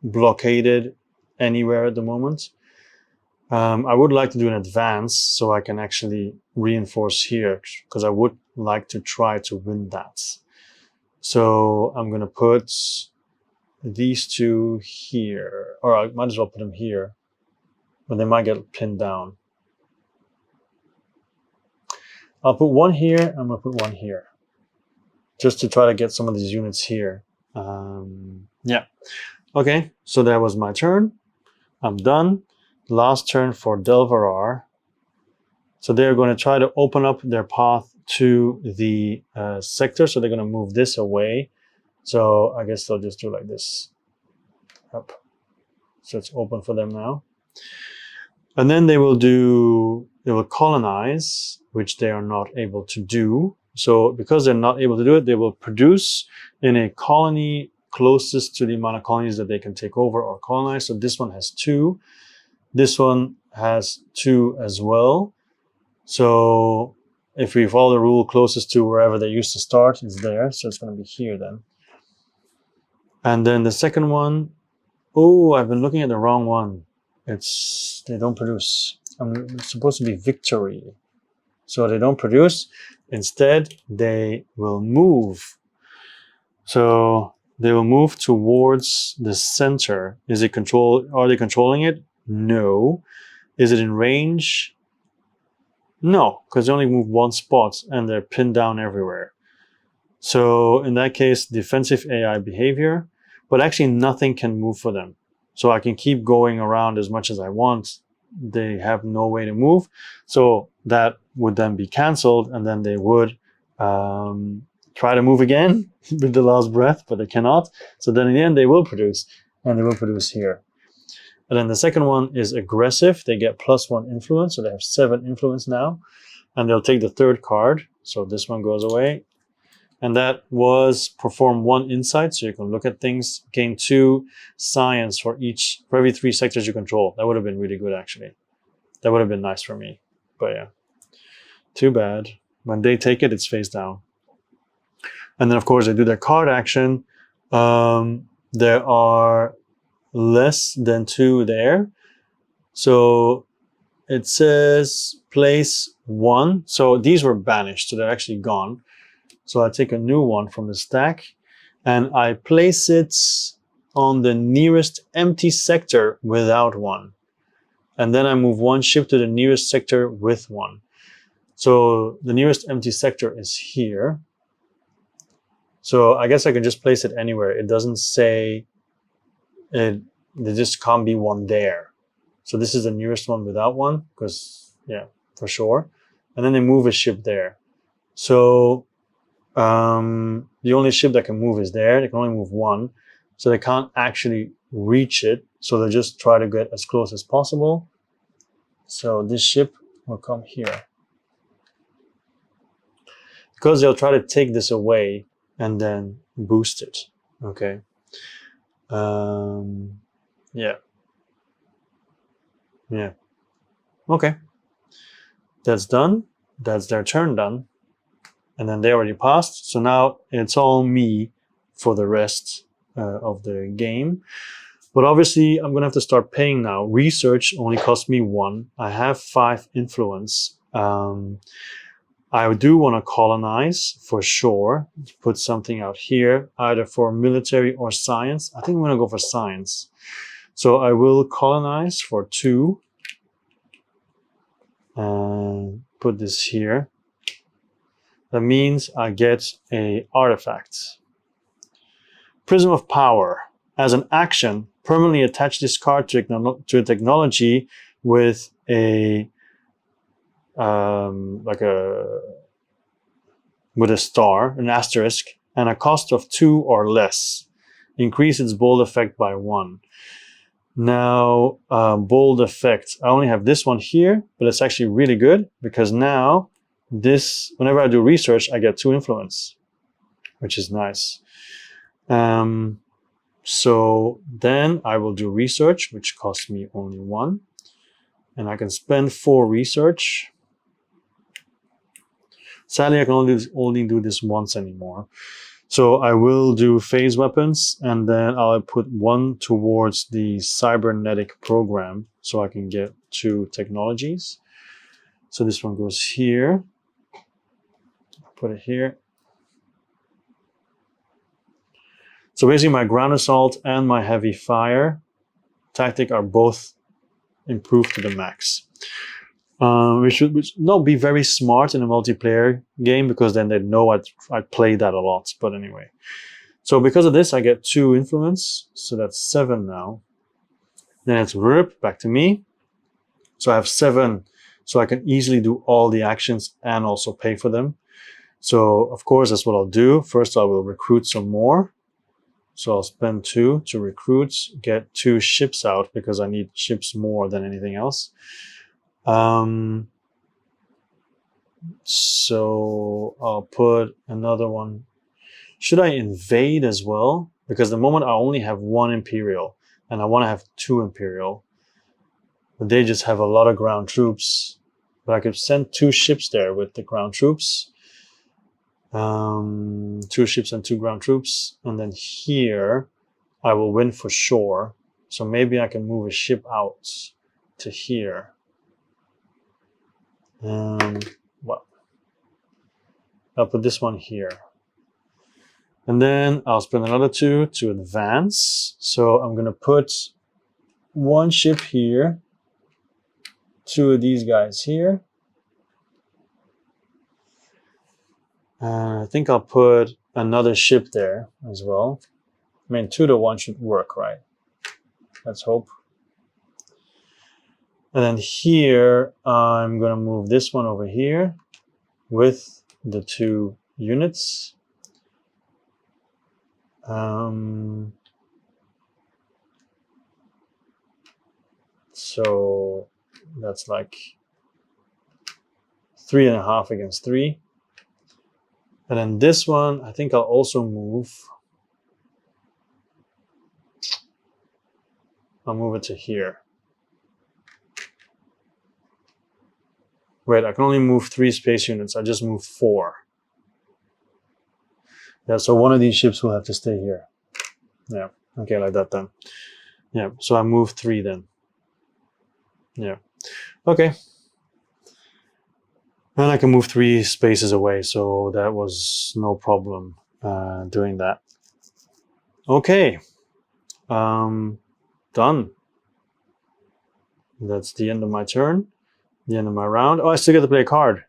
blockaded anywhere at the moment. I would like to do an advance so I can actually reinforce here, because I would like to try to win that. So I'm going to put these 2 here, or I might as well put them here, but they might get pinned down. I'll put 1 here, I'm going to put 1 here, just to try to get some of these units here. Yeah. Okay, so that was my turn. I'm done. Last turn for Delvarar. So they're going to try to open up their path to the sector. So they're going to move this away. So I guess they'll just do like this. Up. So it's open for them now. And then they will colonize, which they are not able to do. So because they're not able to do it, they will produce in a colony closest to the amount of colonies that they can take over or colonize. So this one has 2. This one has 2 as well. So if we follow the rule, closest to wherever they used to start is there. So it's going to be here then. And then the second one, oh, I've been looking at the wrong one. They don't produce. It's supposed to be victory. So they don't produce. Instead, they will move. So they will move towards the center. Are they controlling it? No. Is it in range? No, because they only move 1 spot and they're pinned down everywhere. So in that case, defensive AI behavior, but actually nothing can move for them. So I can keep going around as much as I want. They have no way to move. So that would then be canceled, and then they would try to move again with the last breath, but they cannot. So then in the end, they will produce, and they will produce here. And then the second one is aggressive. They get +1 influence, so they have 7 influence now. And they'll take the 3rd card. So this one goes away. And that was perform 1 insight, so you can look at things. Gain 2 science for every 3 sectors you control. That would have been really good, actually. That would have been nice for me. But yeah, too bad. When they take it, it's face down. And then, of course, they do their card action. There are less than 2 there. So it says place 1. So these were banished, so they're actually gone. So I take a new one from the stack and I place it on the nearest empty sector without 1. And then I move 1 ship to the nearest sector with 1. So the nearest empty sector is here. So I guess I can just place it anywhere. It doesn't say there just can't be 1 there. So this is the nearest one without 1, because yeah, for sure. And then they move a ship there. So the only ship that can move is there. They can only move 1. So they can't actually reach it. So they just try to get as close as possible. So this ship will come here. because they'll try to take this away and then boost it. Okay. Yeah. Yeah. Okay. That's done. That's their turn done. And then they already passed. So now it's all me for the rest of the game. But obviously, I'm going to have to start paying now. Research only cost me 1. I have 5 influence. I do want to colonize for sure. Put something out here, either for military or science. I think I'm going to go for science. So I will colonize for 2. And put this here. That means I get a artifact. Prism of Power. As an action, permanently attach this card to a technology with a with a star, an asterisk, and a cost of 2 or less. Increase its bold effect by 1. Now, bold effect. I only have this one here, but it's actually really good because now this, whenever I do research, I get 2 influence, which is nice. So then I will do research, which costs me only 1. And I can spend 4 research. Sadly, I can only do this once anymore. So I will do phase weapons, and then I'll put 1 towards the cybernetic program so I can get 2 technologies. So this one goes here. Put it here. So basically my ground assault and my heavy fire tactic are both improved to the max. Which should not be very smart in a multiplayer game because then they know I'd play that a lot. But anyway. So because of this, I get 2 influence. So that's 7 now. Then it's RIP, back to me. So I have 7. So I can easily do all the actions and also pay for them. So of course, that's what I'll do. First, I will recruit some more. So I'll spend 2 to recruit, get 2 ships out because I need ships more than anything else. So I'll put another one. Should I invade as well? Because the moment I only have 1 Imperial and I want to have 2 Imperial. But they just have a lot of ground troops. But I could send 2 ships there with the ground troops. 2 ships and 2 ground troops. And then here I will win for sure. So maybe I can move a ship out to here. Well, I'll put this one here. And then I'll spend another 2 to advance. So I'm going to put 1 ship here, 2 of these guys here. I think I'll put another ship there as well. I mean, 2 to 1 should work, right? Let's hope. And then here, I'm going to move this one over here with the 2 units. So that's like 3.5 against 3. And then this one, I think I'll also move. I'll move it to here. Wait, I can only move 3 space units. I just moved 4. Yeah, so one of these ships will have to stay here. Yeah, okay, like that then. Yeah, so I moved 3 then. Yeah, okay. And I can move 3 spaces away, so that was no problem doing that. Okay, done. That's the end of my turn, the end of my round. Oh, I still get to play a card.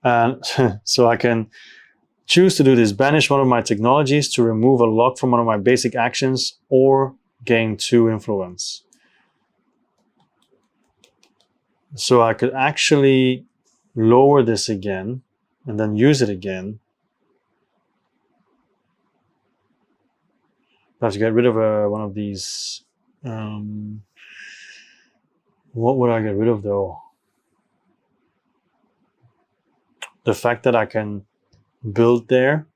And so I can choose to do this. Banish one of my technologies to remove a lock from one of my basic actions or gain 2 influence. So I could actually lower this again and then use it again. I have to get rid of one of these. What would I get rid of though? The fact that I can build there,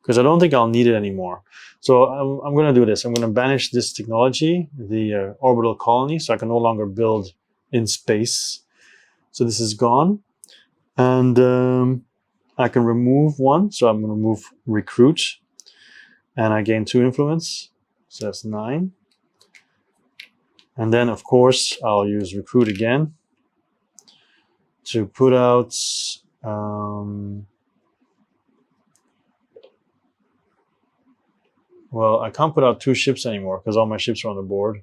because I don't think I'll need it anymore. So I'm going to do this. I'm going to banish this technology, the orbital colony, so I can no longer build in space. So this is gone. And I can remove one. So I'm going to remove recruit. And I gain 2 influence. So that's 9. And then, of course, I'll use recruit again to put out well, I can't put out 2 ships anymore because all my ships are on the board.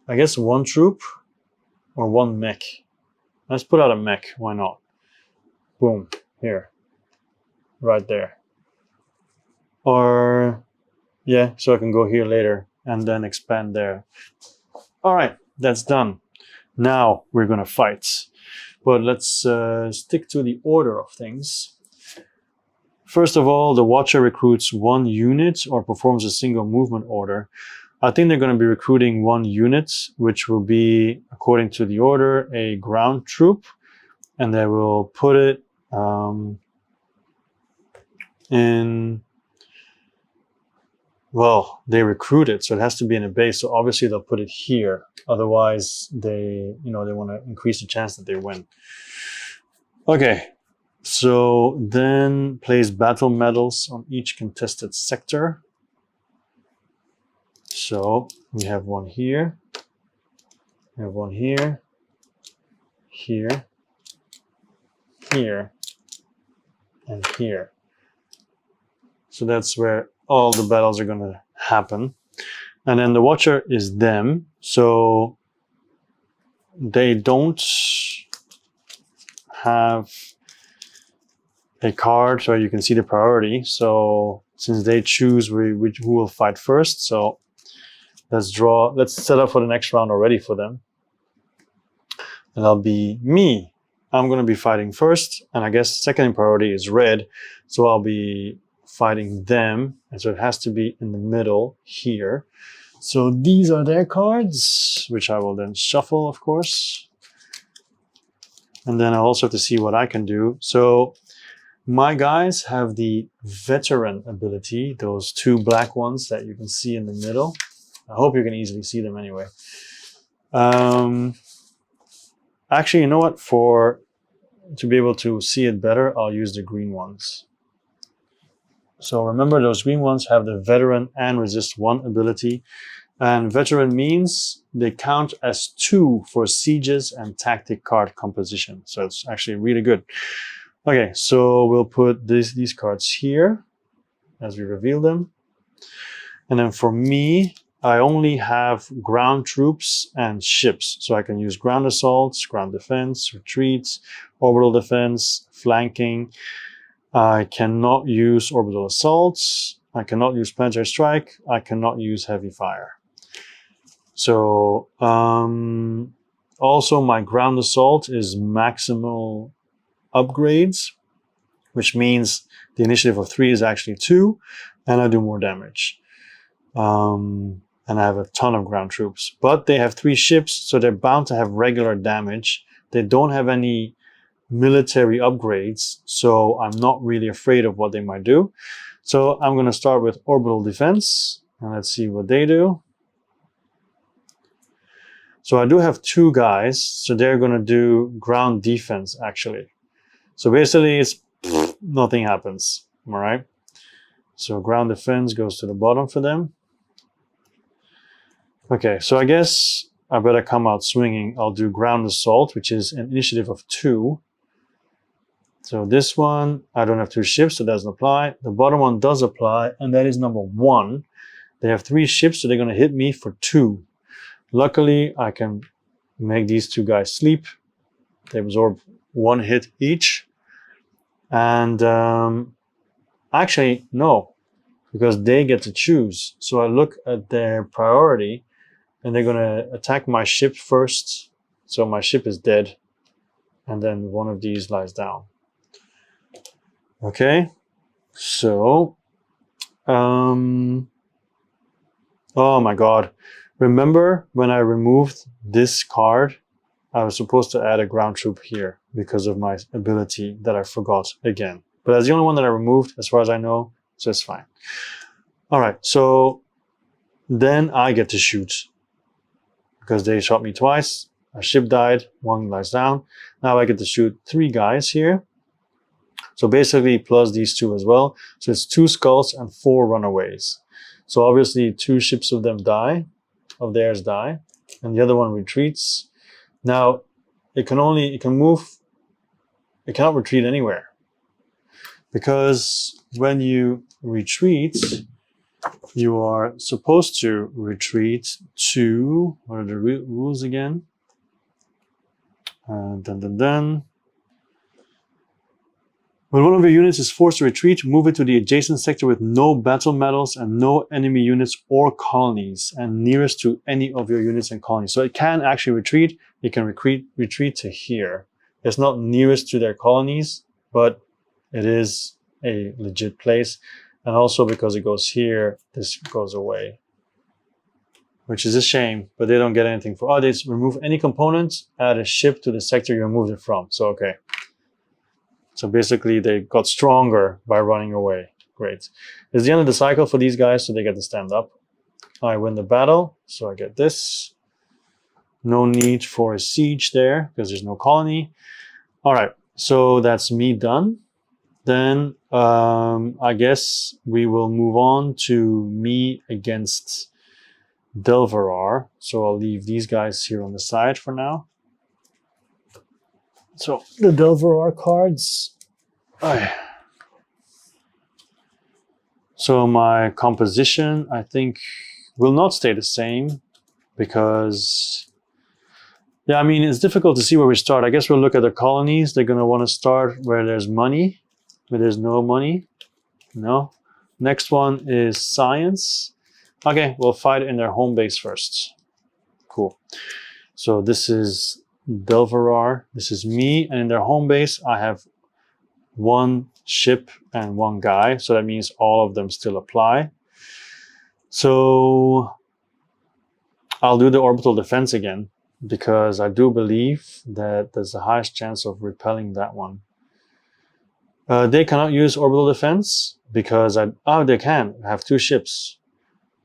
I guess 1 troop or 1 mech. Let's put out a mech. Why not? Boom. Here. Right there. Or, yeah, so I can go here later and then expand there. All right, that's done. Now we're going to fight. But let's stick to the order of things. First of all, the Watcher recruits 1 unit or performs a single movement order. I think they're going to be recruiting 1 unit, which will be, according to the order, a ground troop. And they will put it in, well, they recruit it, so it has to be in a base. So obviously they'll put it here. Otherwise, they want to increase the chance that they win. Okay. So then place battle medals on each contested sector. So we have 1 here, we have 1 here, here, here, and here. So that's where all the battles are going to happen. And then the Watcher is them. So they don't have a card so you can see the priority. So since they choose who will fight first, so let's set up for the next round already for them. And that'll be me. I'm going to be fighting first, and I guess second in priority is red, so I'll be fighting them, and so it has to be in the middle here. So these are their cards, which I will then shuffle, of course. And then I'll also have to see what I can do. So my guys have the veteran ability, those 2 black ones that you can see in the middle. I hope you can easily see them anyway. Actually, you know what? To be able to see it better, I'll use the green ones. So remember, those green ones have the veteran and resist 1 ability. And veteran means they count as 2 for sieges and tactic card composition. So it's actually really good. Okay, so we'll put these cards here as we reveal them. And then for me, I only have ground troops and ships. So I can use ground assaults, ground defense, retreats, orbital defense, flanking. I cannot use orbital assaults. I cannot use planetary strike. I cannot use heavy fire. So also my ground assault is maximal upgrades, which means the initiative of 3 is actually 2, and I do more damage. And I have a ton of ground troops, but they have 3 ships, so they're bound to have regular damage. They don't have any military upgrades, so I'm not really afraid of what they might do. So I'm going to start with orbital defense, and let's see what they do. So I do have 2 guys, so they're going to do ground defense actually. So basically it's nothing happens, all right? So ground defense goes to the bottom for them. Okay, so I guess I better come out swinging. I'll do ground assault, which is an initiative of 2. So this one, I don't have 2 ships, so it doesn't apply. The bottom one does apply, and that is number 1. They have 3 ships, so they're going to hit me for 2. Luckily, I can make these 2 guys sleep. They absorb 1 hit each. And actually, no, because they get to choose. So I look at their priority, and they're going to attack my ship first. So my ship is dead, and then one of these lies down. Okay, so, oh my God. Remember when I removed this card, I was supposed to add a ground troop here because of my ability that I forgot again. But that's the only one that I removed as far as I know, so it's fine. All right, so then I get to shoot because they shot me twice. A ship died, one lies down. Now I get to shoot 3 guys here. So basically plus these 2 as well. So it's 2 skulls and 4 runaways. So obviously 2 ships of theirs die, and the other one retreats. Now it cannot retreat anywhere. Because when you retreat, you are supposed to retreat to, what are the rules again? When one of your units is forced to retreat, move it to the adjacent sector with no battle medals and no enemy units or colonies, and nearest to any of your units and colonies. So it can actually retreat. It can retreat to here. It's not nearest to their colonies, but it is a legit place. And also because it goes here, this goes away, which is a shame, but they don't get anything for audits. Remove any components, add a ship to the sector you removed it from. So, okay. So basically they got stronger by running away. Great. It's the end of the cycle for these guys, so they get to stand up. I win the battle, so I get this. No need for a siege there because there's no colony. All right, so that's me done. Then I guess we will move on to me against Delverar. So I'll leave these guys here on the side for now. So the Delverar cards. So my composition, I think, will not stay the same because, yeah, I mean, it's difficult to see where we start. I guess we'll look at the colonies. They're going to want to start where there's money, where there's no money. No. Next one is science. Okay, we'll fight in their home base first. Cool. So this is Delverar. This is me. And in their home base, I have 1 ship and 1 guy. So that means all of them still apply. So I'll do the orbital defense again because I do believe that there's the highest chance of repelling that one. They cannot use orbital defense because they can. I have 2 ships.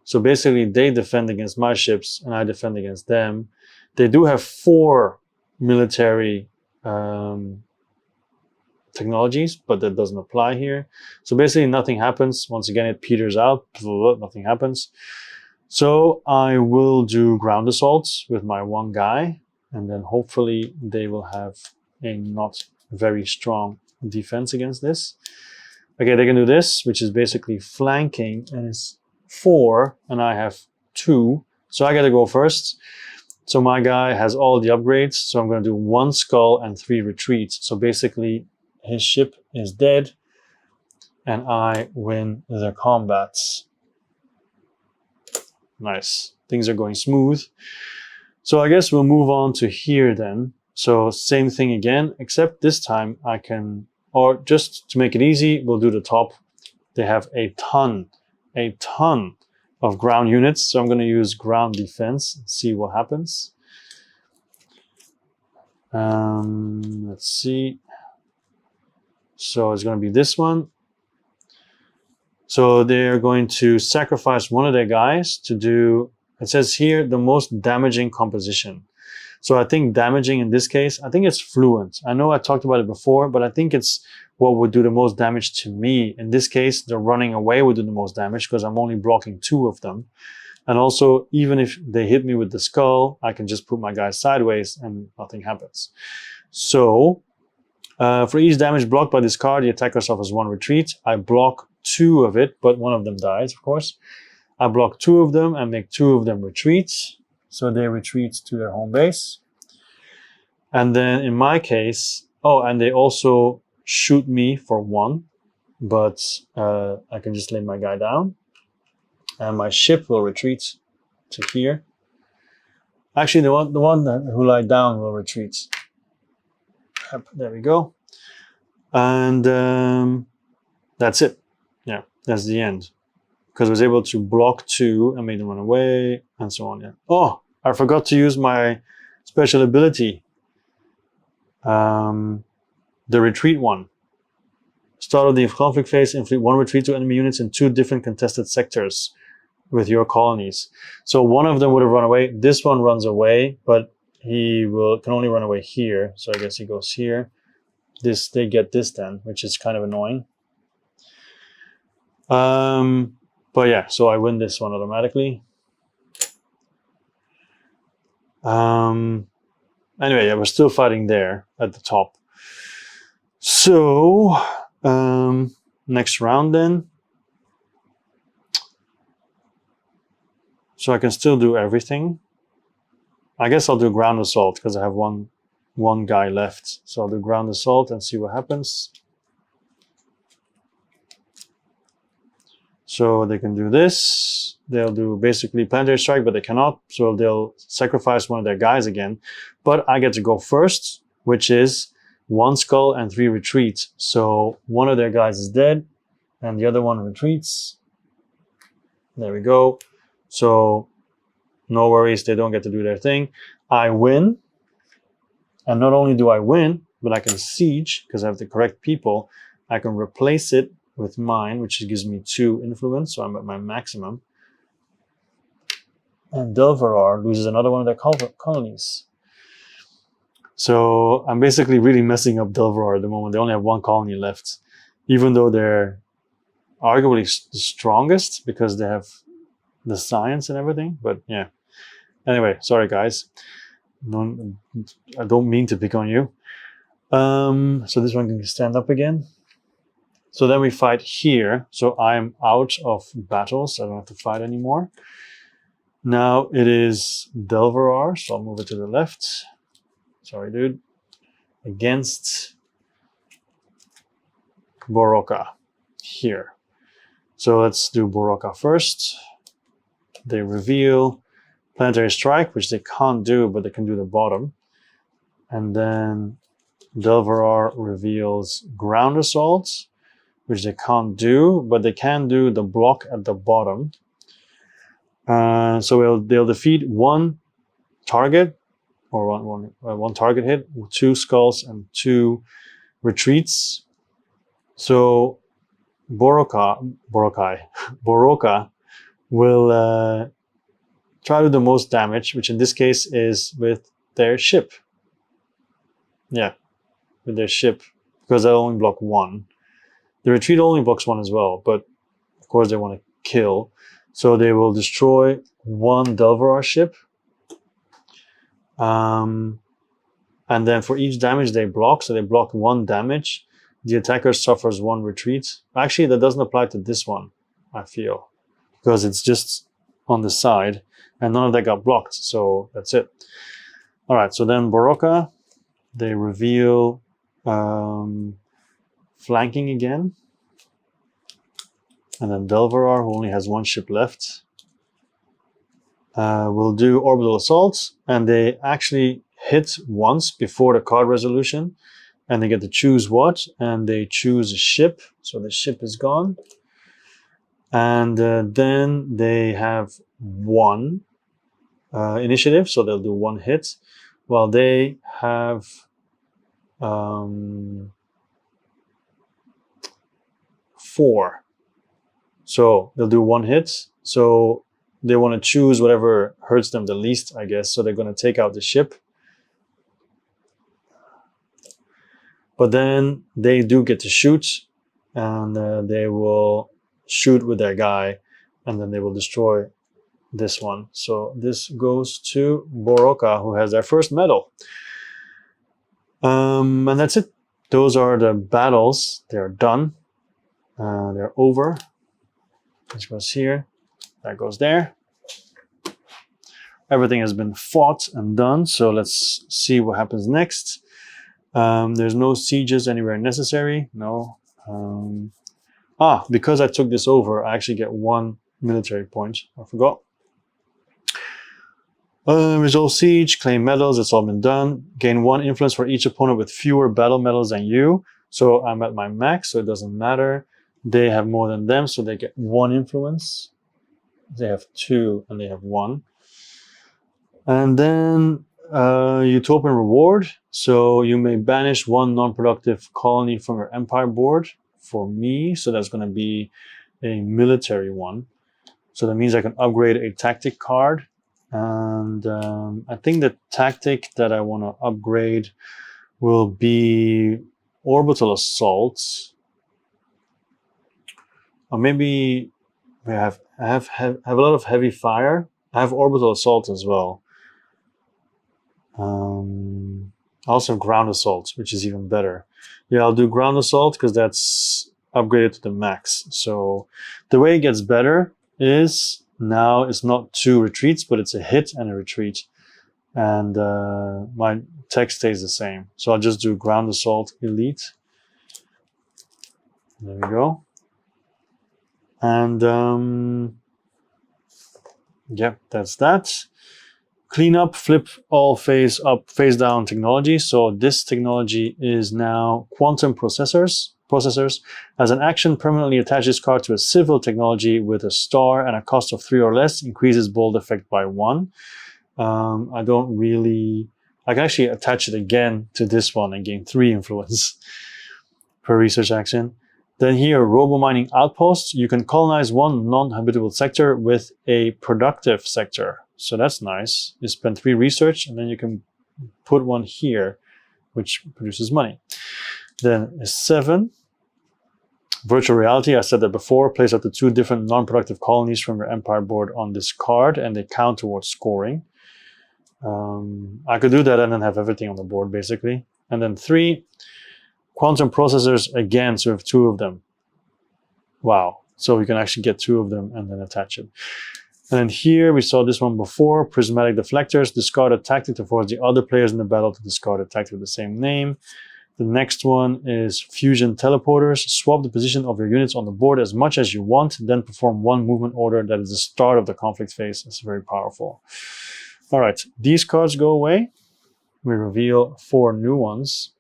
So basically they defend against my ships and I defend against them. They do have 4 military technologies, but that doesn't apply here. So basically nothing happens. Once again, it peters out, nothing happens. So I will do ground assaults with my 1 guy, and then hopefully they will have a not very strong defense against this. Okay, they can do this, which is basically flanking, and it's 4, and I have 2. So I gotta go first. So my guy has all the upgrades, so I'm gonna do 1 skull and 3 retreats. So basically his ship is dead, and I win the combats. Nice. Things are going smooth. So I guess we'll move on to here then. So same thing again, except this time I can, or just to make it easy, we'll do the top. They have a ton of ground units. So I'm going to use ground defense and see what happens. Let's see. So it's going to be this one. So they're going to sacrifice one of their guys to do, it says here, the most damaging composition. So I think damaging in this case, I think it's fluent. I know I talked about it before, but I think it's what would do the most damage to me. In this case, the running away would do the most damage because I'm only blocking 2 of them. And also, even if they hit me with the skull, I can just put my guy sideways and nothing happens. So for each damage blocked by this card, the attacker suffers 1 retreat. I block 2 of it, but 1 of them dies, of course. I block 2 of them and make 2 of them retreat. So they retreat to their home base. And then in my case, and they also shoot me for 1, but I can just lay my guy down. And my ship will retreat to here. Actually, the one who lied down will retreat. There we go. And that's it. Yeah, that's the end. Because I was able to block 2 and make them run away and so on. Yeah. Oh, I forgot to use my special ability. The retreat one. Start of the conflict phase, inflict 1 retreat to enemy units in 2 different contested sectors with your colonies. So one of them would have run away. This one runs away, but he can only run away here. So I guess he goes here. They get this then, which is kind of annoying. But yeah, so I win this one automatically. Anyway, yeah, we're still fighting there at the top. So next round then. So I can still do everything. I guess I'll do ground assault because I have one guy left. So I'll do ground assault and see what happens. So they can do this. They'll do basically planetary strike, but they cannot. So they'll sacrifice one of their guys again. But I get to go first, which is 1 skull and 3 retreat. So one of their guys is dead and the other one retreats. There we go. So no worries, they don't get to do their thing. I win. And not only do I win, but I can siege because I have the correct people. I can replace it with mine, which gives me 2 influence. So I'm at my maximum. And Delverar loses another one of their colonies. So I'm basically really messing up Delverar at the moment. They only have 1 colony left, even though they're arguably the strongest because they have the science and everything. But yeah. Anyway, sorry guys. I don't mean to pick on you. So this one can stand up again. So then we fight here. So I'm out of battles. I don't have to fight anymore. Now it is Delverar. So I'll move it to the left. Sorry, dude. Against Boroka here. So let's do Boroka first. They reveal planetary strike, which they can't do, but they can do the bottom. And then Delverar reveals ground assault, which they can't do, but they can do the block at the bottom. So they'll defeat 1 target, or one target hit, 2 skulls and 2 retreats. So Boroka will try to do the most damage, which in this case is with their ship. Yeah, with their ship, because they'll only block 1. The retreat only blocks 1 as well, but of course they want to kill. So they will destroy 1 Delverar ship. And then for each damage they block, so they block 1 damage, the attacker suffers 1 retreat. Actually, that doesn't apply to this one, I feel, because it's just on the side and none of that got blocked. So that's it. All right, so then Boroka, they reveal flanking again. And then Delverar, who only has 1 ship left, will do orbital assault. And they actually hit once before the card resolution. And they get to choose what. And they choose a ship. So the ship is gone. And then they have 1 initiative. So they'll do 1 hit. While they have 4. So they'll do 1 hit. So they want to choose whatever hurts them the least, I guess. So they're going to take out the ship. But then they do get to shoot. And they will shoot with their guy. And then they will destroy this one. So this goes to Boroka, who has their first medal. And that's it. Those are the battles. They're done. They're over. This goes here. That goes there. Everything has been fought and done. So let's see what happens next. There's no sieges anywhere necessary. No. Because I took this over, I actually get 1 military point. I forgot. Resolve siege, claim medals, it's all been done. Gain 1 influence for each opponent with fewer battle medals than you. So I'm at my max, so it doesn't matter. They have more than them, so they get 1 influence. They have 2 and they have 1. And then utopian reward. So you may banish 1 non-productive colony from your empire board for me. So that's going to be a military one. So that means I can upgrade a tactic card. And I think the tactic that I want to upgrade will be orbital assault. Or maybe I have a lot of heavy fire. I have orbital assault as well. I also have ground assault, which is even better. Yeah, I'll do ground assault because that's upgraded to the max. So the way it gets better is now it's not 2 retreats, but it's a hit and a retreat. And my tech stays the same. So I'll just do ground assault elite. There we go. And yeah, that's that. Clean up, flip all phase up, phase down technology. So this technology is now quantum processors. As an action, permanently attach this card to a civil technology with a star and a cost of 3 or less, increases bold effect by 1. I can actually attach it again to this one and gain 3 influence per research action. Then here, robo-mining outposts. You can colonize 1 non-habitable sector with a productive sector. So that's nice. You spend 3 research and then you can put 1 here, which produces money. Then 7, virtual reality. I said that before. Place up to 2 different non-productive colonies from your empire board on this card and they count towards scoring. I could do that and then have everything on the board basically. And then 3, quantum processors again, so we have 2 of them. Wow. So we can actually get 2 of them and then attach it. And then here we saw this one before, prismatic deflectors. Discard a tactic to force the other players in the battle to discard a tactic with the same name. The next one is fusion teleporters. Swap the position of your units on the board as much as you want, then perform 1 movement order that is the start of the conflict phase. It's very powerful. All right, these cards go away. We reveal 4 new ones.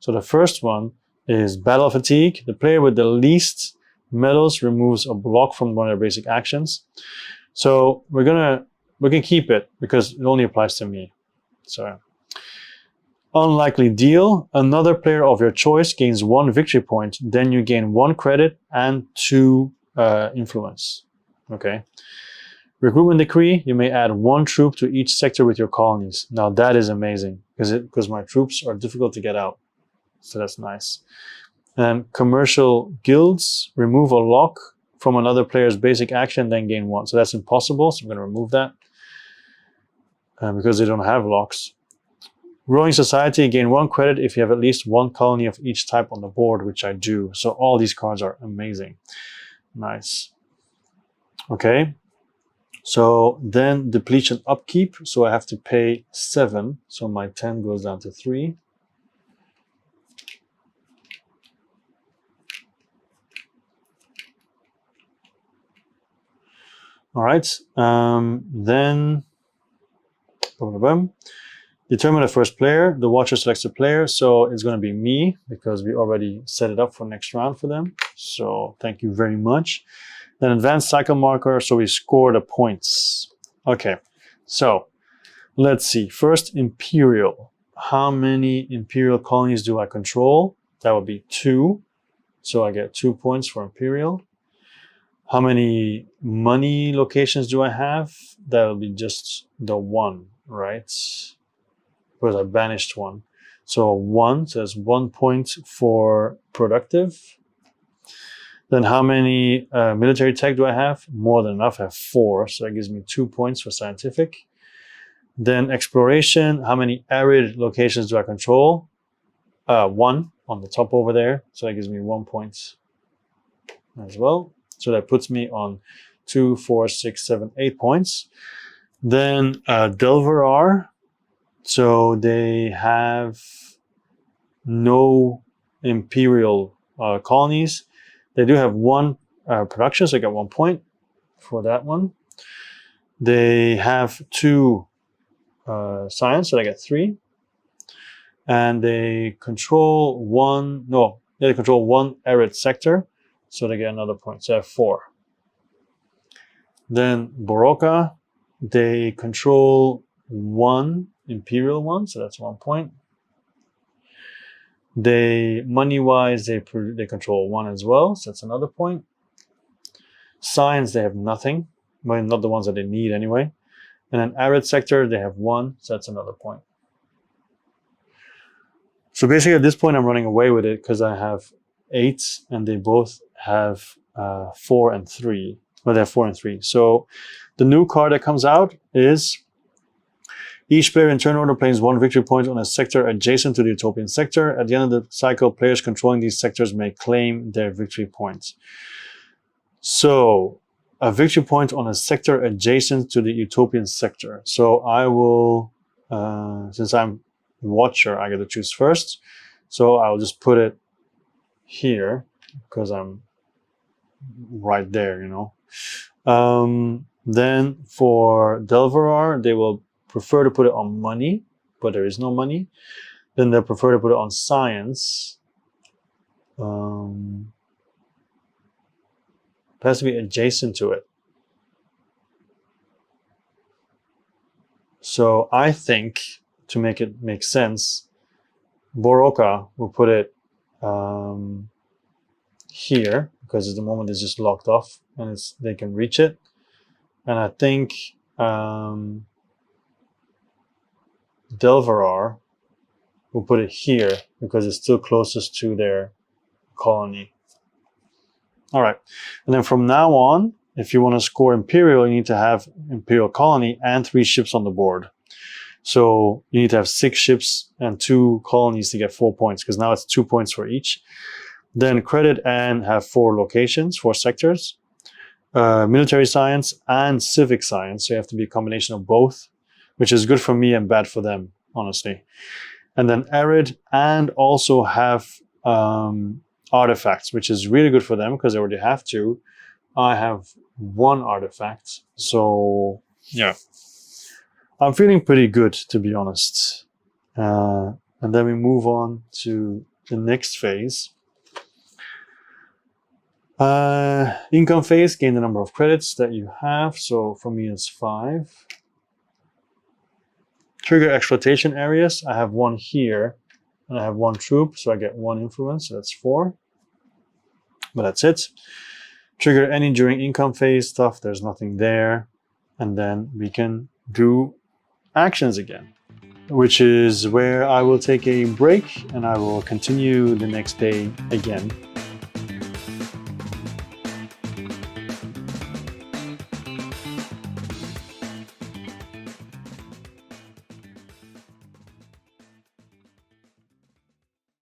So the first one is battle fatigue. The player with the least medals removes a block from one of their basic actions. So we can keep it because it only applies to me. So unlikely deal. Another player of your choice gains 1 victory point. Then you gain 1 credit and 2 influence. Okay. Recruitment decree. You may add 1 troop to each sector with your colonies. Now that is amazing because my troops are difficult to get out. So that's nice. And commercial guilds. Remove a lock from another player's basic action, then gain 1. So that's impossible, so I'm going to remove that because they don't have locks. Growing society, gain 1 credit if you have at least 1 colony of each type on the board, which I do. So all these cards are amazing. Nice. Okay. So then depletion upkeep. So I have to pay 7. So my 10 goes down to 3. All right, then determine the first player. The watcher selects a player, so it's going to be me because we already set it up for next round for them. So thank you very much. Then advanced cycle marker, so we score the points. Okay, so let's see. First, Imperial. How many Imperial colonies do I control? That would be 2. So I get 2 points for Imperial. How many money locations do I have? That'll be just the 1, right? Because I banished 1. So 1, so that's 1 point for productive. Then how many military tech do I have? More than enough. I have 4, so that gives me 2 points for scientific. Then exploration. How many arid locations do I control? 1 on the top over there. So that gives me 1 point as well. So that puts me on 2, 4, 6, 7, 8 points. Then Delverar. So they have no Imperial colonies. They do have 1 production, so I get 1 point for that one. They have 2 science, so I get 3. And they control 1 arid sector. So they get another point. So I have 4. Then Boroka, they control 1 Imperial one, so that's 1 point. They money-wise, they control 1 as well, so that's another point. Science, they have nothing, well, not the ones that they need anyway. And then arid sector, they have 1, so that's another point. So basically at this point, I'm running away with it because I have 8 and they both have 4 and 3. Well, they have 4 and 3. So the new card that comes out is each player in turn order plays 1 victory point on a sector adjacent to the utopian sector. At the end of the cycle, players controlling these sectors may claim their victory points. So a victory point on a sector adjacent to the utopian sector. So I will, since I'm watcher, I get to choose first. So I'll just put it here because I'm right there, you know. Then for Delverar, they will prefer to put it on money, but there is no money. Then they'll prefer to put it on science. It has to be adjacent to it. So I think, to make it make sense, Boroka will put it here, because at the moment it's just locked off and they can reach it. And I think Delverar will put it here because it's still closest to their colony. All right, and then from now on, if you want to score Imperial, you need to have Imperial colony and 3 ships on the board. So you need to have 6 ships and 2 colonies to get 4 points, because now it's 2 points for each. Then credit and have 4 locations, 4 sectors. Military science and civic science, so you have to be a combination of both, which is good for me and bad for them, honestly. And then arid and also have artifacts, which is really good for them because they already have 2. I have 1 artifact, so yeah, I'm feeling pretty good, to be honest. And then we move on to the next phase. Income phase, gain the number of credits that you have. So for me, it's 5. Trigger exploitation areas. I have 1 here, and I have 1 troop, so I get 1 influence, so that's 4. But that's it. Trigger any during income phase stuff, there's nothing there. And then we can do actions again, which is where I will take a break and I will continue the next day again.